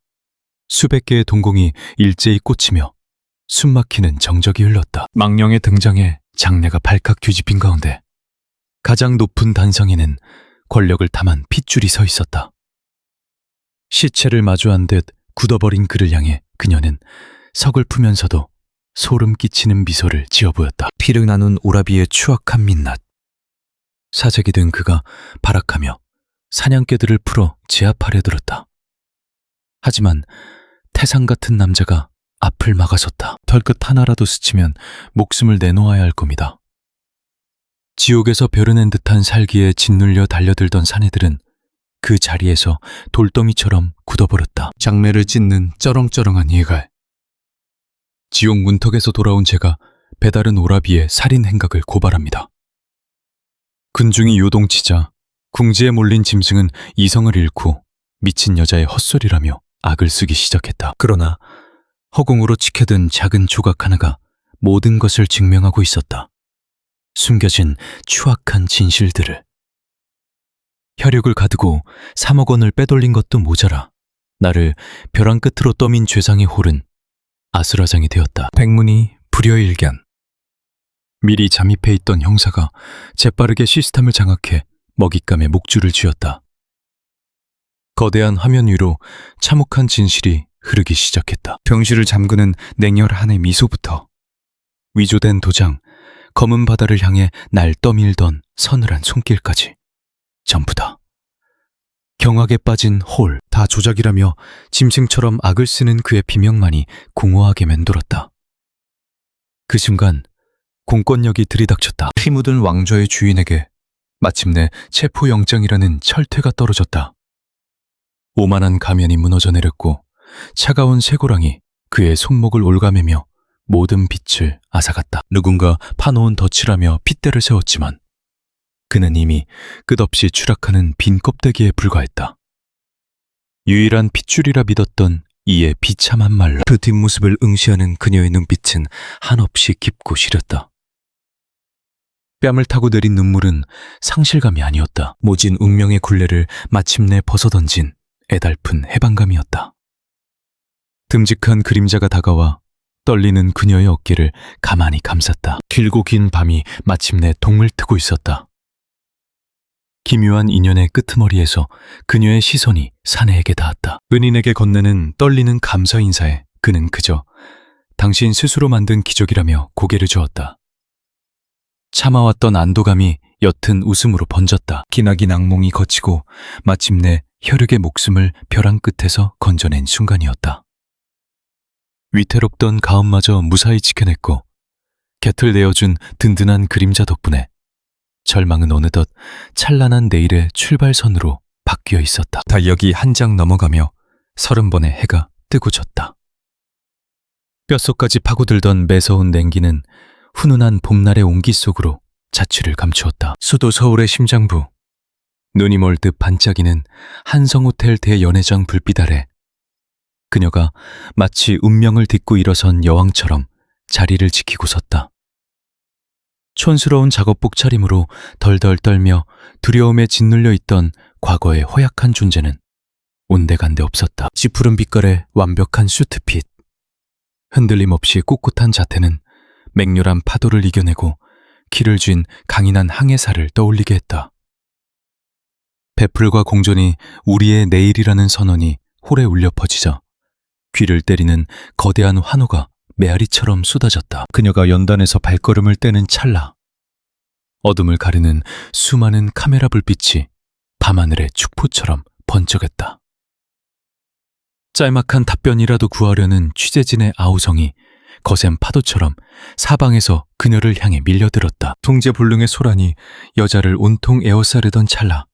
수백 개의 동공이 일제히 꽂히며 숨막히는 정적이 흘렀다. 망령의 등장에 장내가 발칵 뒤집힌 가운데 가장 높은 단상에는 권력을 탐한 핏줄이 서 있었다. 시체를 마주한 듯 굳어버린 그를 향해 그녀는 서글프면서도 소름 끼치는 미소를 지어 보였다. 피를 나눈 오라비의 추악한 민낯. 사색이 된 그가 발악하며 사냥개들을 풀어 제 앞아래 들었다. 하지만 태상 같은 남자가 앞을 막아섰다. 털끝 하나라도 스치면 목숨을 내놓아야 할 겁니다. 지옥에서 벼르낸 듯한 살기에 짓눌려 달려들던 사내들은 그 자리에서 돌더미처럼 굳어버렸다. 장매를 찢는 쩌렁쩌렁한 예갈. 지옥 문턱에서 돌아온 제가 배다른 오라비의 살인 행각을 고발합니다. 군중이 요동치자 궁지에 몰린 짐승은 이성을 잃고 미친 여자의 헛소리라며 악을 쓰기 시작했다. 그러나 허공으로 치켜든 작은 조각 하나가 모든 것을 증명하고 있었다. 숨겨진 추악한 진실들을. 혈육을 가두고 3억 원을 빼돌린 것도 모자라 나를 벼랑 끝으로 떠민 죄상의 홀은 아수라장이 되었다. 백문이 불여일견. 미리 잠입해 있던 형사가 재빠르게 시스템을 장악해 먹잇감에 목줄을 쥐었다. 거대한 화면 위로 참혹한 진실이 흐르기 시작했다. 병실을 잠그는 냉혈한의 미소부터 위조된 도장, 검은 바다를 향해 날 떠밀던 서늘한 손길까지 전부 다. 경악에 빠진 홀, 다 조작이라며 짐승처럼 악을 쓰는 그의 비명만이 공허하게 맴돌았다. 그 순간 공권력이 들이닥쳤다. 피 묻은 왕좌의 주인에게 마침내 체포영장이라는 철퇴가 떨어졌다. 오만한 가면이 무너져 내렸고 차가운 쇠고랑이 그의 손목을 올가매며 모든 빛을 앗아갔다. 누군가 파놓은 덫이라며 핏대를 세웠지만 그는 이미 끝없이 추락하는 빈 껍데기에 불과했다. 유일한 핏줄이라 믿었던 이의 비참한 말로 그 뒷모습을 응시하는 그녀의 눈빛은 한없이 깊고 시렸다. 뺨을 타고 내린 눈물은 상실감이 아니었다. 모진 운명의 굴레를 마침내 벗어던진 애달픈 해방감이었다. 듬직한 그림자가 다가와 떨리는 그녀의 어깨를 가만히 감쌌다. 길고 긴 밤이 마침내 동물 트고 있었다. 기묘한 인연의 끄트머리에서 그녀의 시선이 사내에게 닿았다. 은인에게 건네는 떨리는 감사 인사에 그는 그저 당신 스스로 만든 기적이라며 고개를 저었다. 참아왔던 안도감이 옅은 웃음으로 번졌다. 기나긴 악몽이 거치고 마침내 혈육의 목숨을 벼랑 끝에서 건져낸 순간이었다. 위태롭던 가음마저 무사히 지켜냈고 곁을 내어준 든든한 그림자 덕분에 절망은 어느덧 찬란한 내일의 출발선으로 바뀌어 있었다. 달력이 한 장 넘어가며 30번의 해가 뜨고 졌다. 뼛속까지 파고들던 매서운 냉기는 훈훈한 봄날의 온기 속으로 자취를 감추었다. 수도 서울의 심장부. 눈이 멀 듯 반짝이는 한성호텔 대연회장 불빛 아래 그녀가 마치 운명을 딛고 일어선 여왕처럼 자리를 지키고 섰다. 촌스러운 작업복 차림으로 덜덜 떨며 두려움에 짓눌려 있던 과거의 허약한 존재는 온데간데 없었다. 찌푸른 빛깔의 완벽한 수트핏. 흔들림 없이 꿋꿋한 자태는 맹렬한 파도를 이겨내고 키를 쥔 강인한 항해사를 떠올리게 했다. 베풀과 공존이 우리의 내일이라는 선언이 홀에 울려 퍼지자 귀를 때리는 거대한 환호가 메아리처럼 쏟아졌다. 그녀가 연단에서 발걸음을 떼는 찰나 어둠을 가르는 수많은 카메라 불빛이 밤하늘의 축포처럼 번쩍였다. 짤막한 답변이라도 구하려는 취재진의 아우성이 거센 파도처럼 사방에서 그녀를 향해 밀려들었다. 통제불능의 소란이 여자를 온통 에워싸르던 찰나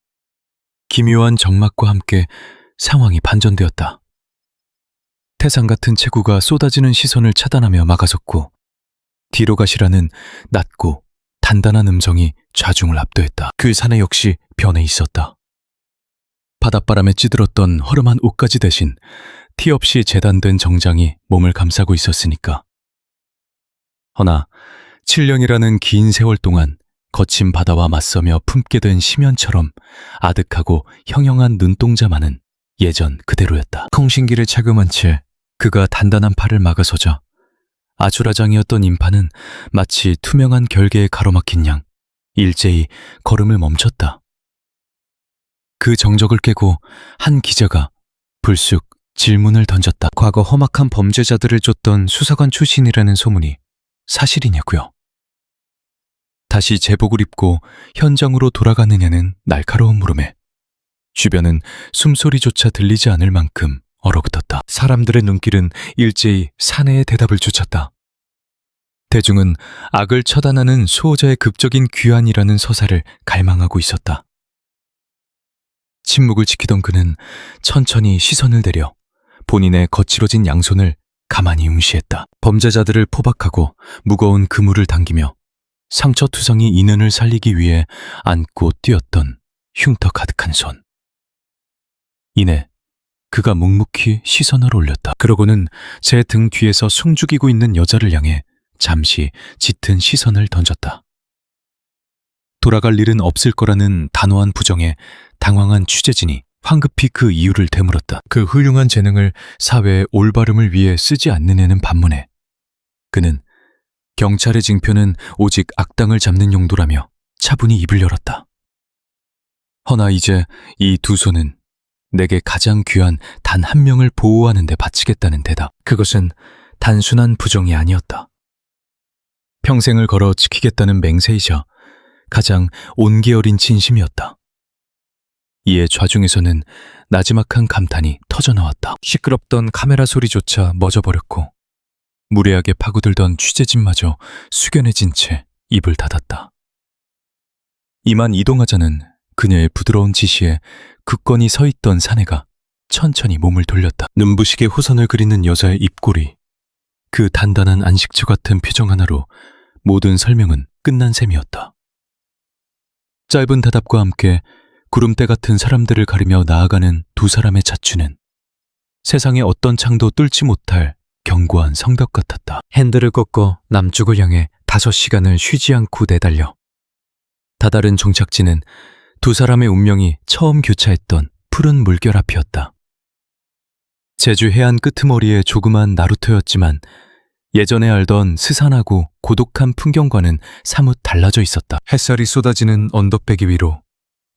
기묘한 정막과 함께 상황이 반전되었다. 태산 같은 체구가 쏟아지는 시선을 차단하며 막아섰고 뒤로 가시라는 낮고 단단한 음성이 좌중을 압도했다. 그 사내 역시 변해 있었다. 바닷바람에 찌들었던 허름한 옷가지 대신 티 없이 재단된 정장이 몸을 감싸고 있었으니까. 허나 7년이라는 긴 세월 동안 거친 바다와 맞서며 품게 된 심연처럼 아득하고 형형한 눈동자만은 예전 그대로였다. 통신기를 착용한 채 그가 단단한 팔을 막아서자 아주라장이었던 인파는 마치 투명한 결계에 가로막힌 양 일제히 걸음을 멈췄다. 그 정적을 깨고 한 기자가 불쑥 질문을 던졌다. 과거 험악한 범죄자들을 쫓던 수사관 출신이라는 소문이 사실이냐고요? 다시 제복을 입고 현장으로 돌아가느냐는 날카로운 물음에 주변은 숨소리조차 들리지 않을 만큼 얼어붙었다. 사람들의 눈길은 일제히 사내의 대답을 쫓았다. 대중은 악을 처단하는 수호자의 극적인 귀환이라는 서사를 갈망하고 있었다. 침묵을 지키던 그는 천천히 시선을 내려 본인의 거칠어진 양손을 가만히 응시했다. 범죄자들을 포박하고 무거운 그물을 당기며 상처투성이 인연을 살리기 위해 안고 뛰었던 흉터 가득한 손. 이내 그가 묵묵히 시선을 올렸다. 그러고는 제 등 뒤에서 숨죽이고 있는 여자를 향해 잠시 짙은 시선을 던졌다. 돌아갈 일은 없을 거라는 단호한 부정에 당황한 취재진이 황급히 그 이유를 되물었다. 그 훌륭한 재능을 사회의 올바름을 위해 쓰지 않는 애는 반문해 그는 경찰의 징표는 오직 악당을 잡는 용도라며 차분히 입을 열었다. 허나 이제 이 두 손은 내게 가장 귀한 단 한 명을 보호하는 데 바치겠다는 데다. 그것은 단순한 부정이 아니었다. 평생을 걸어 지키겠다는 맹세이자 가장 온기 어린 진심이었다. 이에 좌중에서는 나지막한 감탄이 터져나왔다. 시끄럽던 카메라 소리조차 멎어버렸고 무례하게 파고들던 취재진마저 숙연해진 채 입을 닫았다. 이만 이동하자는 그녀의 부드러운 지시에 굳건히 서 있던 사내가 천천히 몸을 돌렸다. 눈부시게 호선을 그리는 여자의 입꼬리, 그 단단한 안식처 같은 표정 하나로 모든 설명은 끝난 셈이었다. 짧은 대답과 함께 구름대 같은 사람들을 가리며 나아가는 두 사람의 자취는 세상의 어떤 창도 뚫지 못할 견고한 성벽 같았다. 핸들을 꺾어 남쪽을 향해 5시간을 쉬지 않고 내달려 다다른 종착지는 두 사람의 운명이 처음 교차했던 푸른 물결 앞이었다. 제주 해안 끄트머리의 조그만 나루터였지만 예전에 알던 스산하고 고독한 풍경과는 사뭇 달라져 있었다. 햇살이 쏟아지는 언덕배기 위로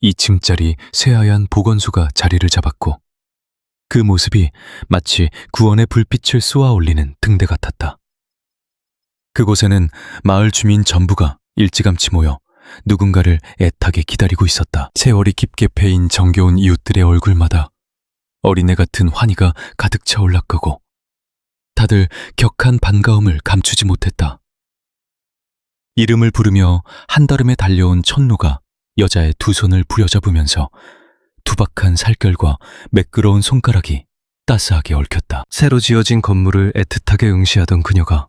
2층짜리 새하얀 보건소가 자리를 잡았고 그 모습이 마치 구원의 불빛을 쏘아 올리는 등대 같았다. 그곳에는 마을 주민 전부가 일찌감치 모여 누군가를 애타게 기다리고 있었다. 세월이 깊게 패인 정겨운 이웃들의 얼굴마다 어린애 같은 환희가 가득 차 올라가고 다들 격한 반가움을 감추지 못했다. 이름을 부르며 한달음에 달려온 천노가 여자의 두 손을 부여잡으면서 투박한 살결과 매끄러운 손가락이 따스하게 얽혔다. 새로 지어진 건물을 애틋하게 응시하던 그녀가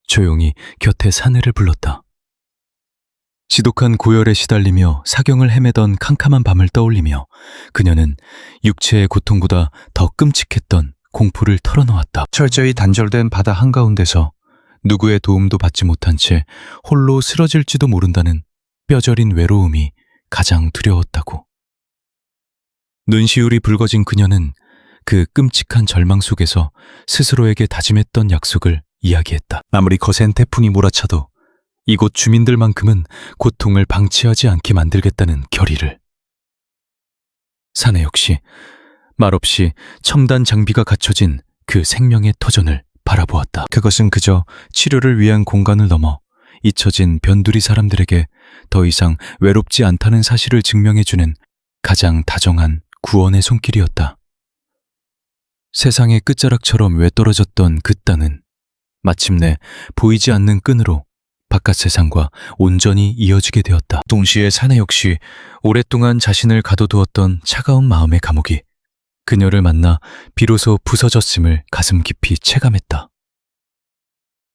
조용히 곁에 사내를 불렀다. 지독한 고열에 시달리며 사경을 헤매던 캄캄한 밤을 떠올리며 그녀는 육체의 고통보다 더 끔찍했던 공포를 털어놓았다. 철저히 단절된 바다 한가운데서 누구의 도움도 받지 못한 채 홀로 쓰러질지도 모른다는 뼈저린 외로움이 가장 두려웠다고. 눈시울이 붉어진 그녀는 그 끔찍한 절망 속에서 스스로에게 다짐했던 약속을 이야기했다. 아무리 거센 태풍이 몰아쳐도 이곳 주민들만큼은 고통을 방치하지 않게 만들겠다는 결의를. 사내 역시 말없이 첨단 장비가 갖춰진 그 생명의 터전을 바라보았다. 그것은 그저 치료를 위한 공간을 넘어 잊혀진 변두리 사람들에게 더 이상 외롭지 않다는 사실을 증명해주는 가장 다정한 구원의 손길이었다. 세상의 끝자락처럼 외떨어졌던 그 땅은 마침내 보이지 않는 끈으로 바깥 세상과 온전히 이어지게 되었다. 동시에 사내 역시 오랫동안 자신을 가둬두었던 차가운 마음의 감옥이 그녀를 만나 비로소 부서졌음을 가슴 깊이 체감했다.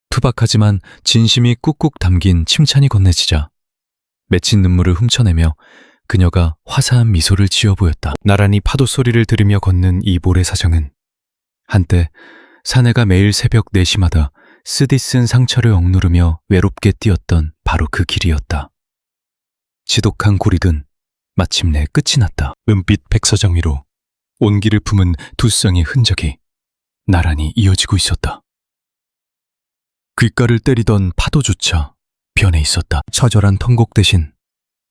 투박하지만 진심이 꾹꾹 담긴 칭찬이 건네지자 맺힌 눈물을 훔쳐내며 그녀가 화사한 미소를 지어 보였다. 나란히 파도 소리를 들으며 걷는 이 모래사장은 한때 사내가 매일 새벽 4시마다 쓰디쓴 상처를 억누르며 외롭게 뛰었던 바로 그 길이었다. 지독한 고리든 마침내 끝이 났다. 은빛 백사장 위로 온기를 품은 두 쌍의 흔적이 나란히 이어지고 있었다. 귓가를 때리던 파도조차 변해 있었다. 처절한 통곡 대신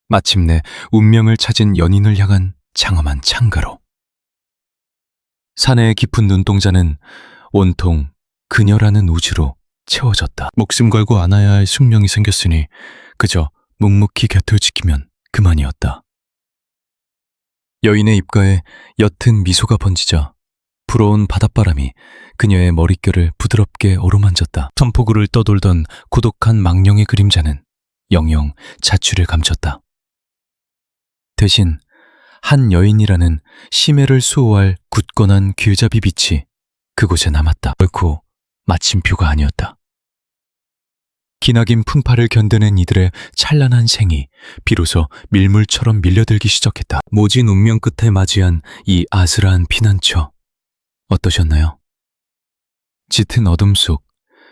마침내 운명을 찾은 연인을 향한 장엄한 창가로. 사내의 깊은 눈동자는 온통 그녀라는 우주로 채워졌다. 목숨 걸고 안아야 할 숙명이 생겼으니 그저 묵묵히 곁을 지키면 그만이었다. 여인의 입가에 옅은 미소가 번지자 불어온 바닷바람이 그녀의 머릿결을 부드럽게 어루만졌다. 선포구를 떠돌던 고독한 망령의 그림자는 영영 자취를 감췄다. 대신 한 여인이라는 심해를 수호할 굳건한 길잡이 빛이 그곳에 남았다. 결코 마침표가 아니었다. 기나긴 풍파를 견뎌낸 이들의 찬란한 생이 비로소 밀물처럼 밀려들기 시작했다. 모진 운명 끝에 맞이한 이 아슬아한 피난처. 어떠셨나요? 짙은 어둠 속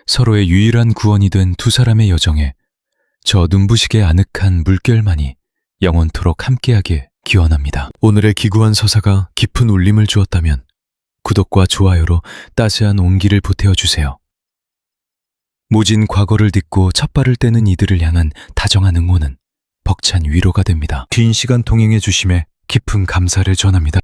서로의 유일한 구원이 된 두 사람의 여정에 저 눈부시게 아늑한 물결만이 영원토록 함께하길 기원합니다. 오늘의 기구한 서사가 깊은 울림을 주었다면 구독과 좋아요로 따스한 온기를 보태어주세요. 모진 과거를 딛고 첫발을 떼는 이들을 향한 다정한 응원은 벅찬 위로가 됩니다. 긴 시간 동행해 주심에 깊은 감사를 전합니다.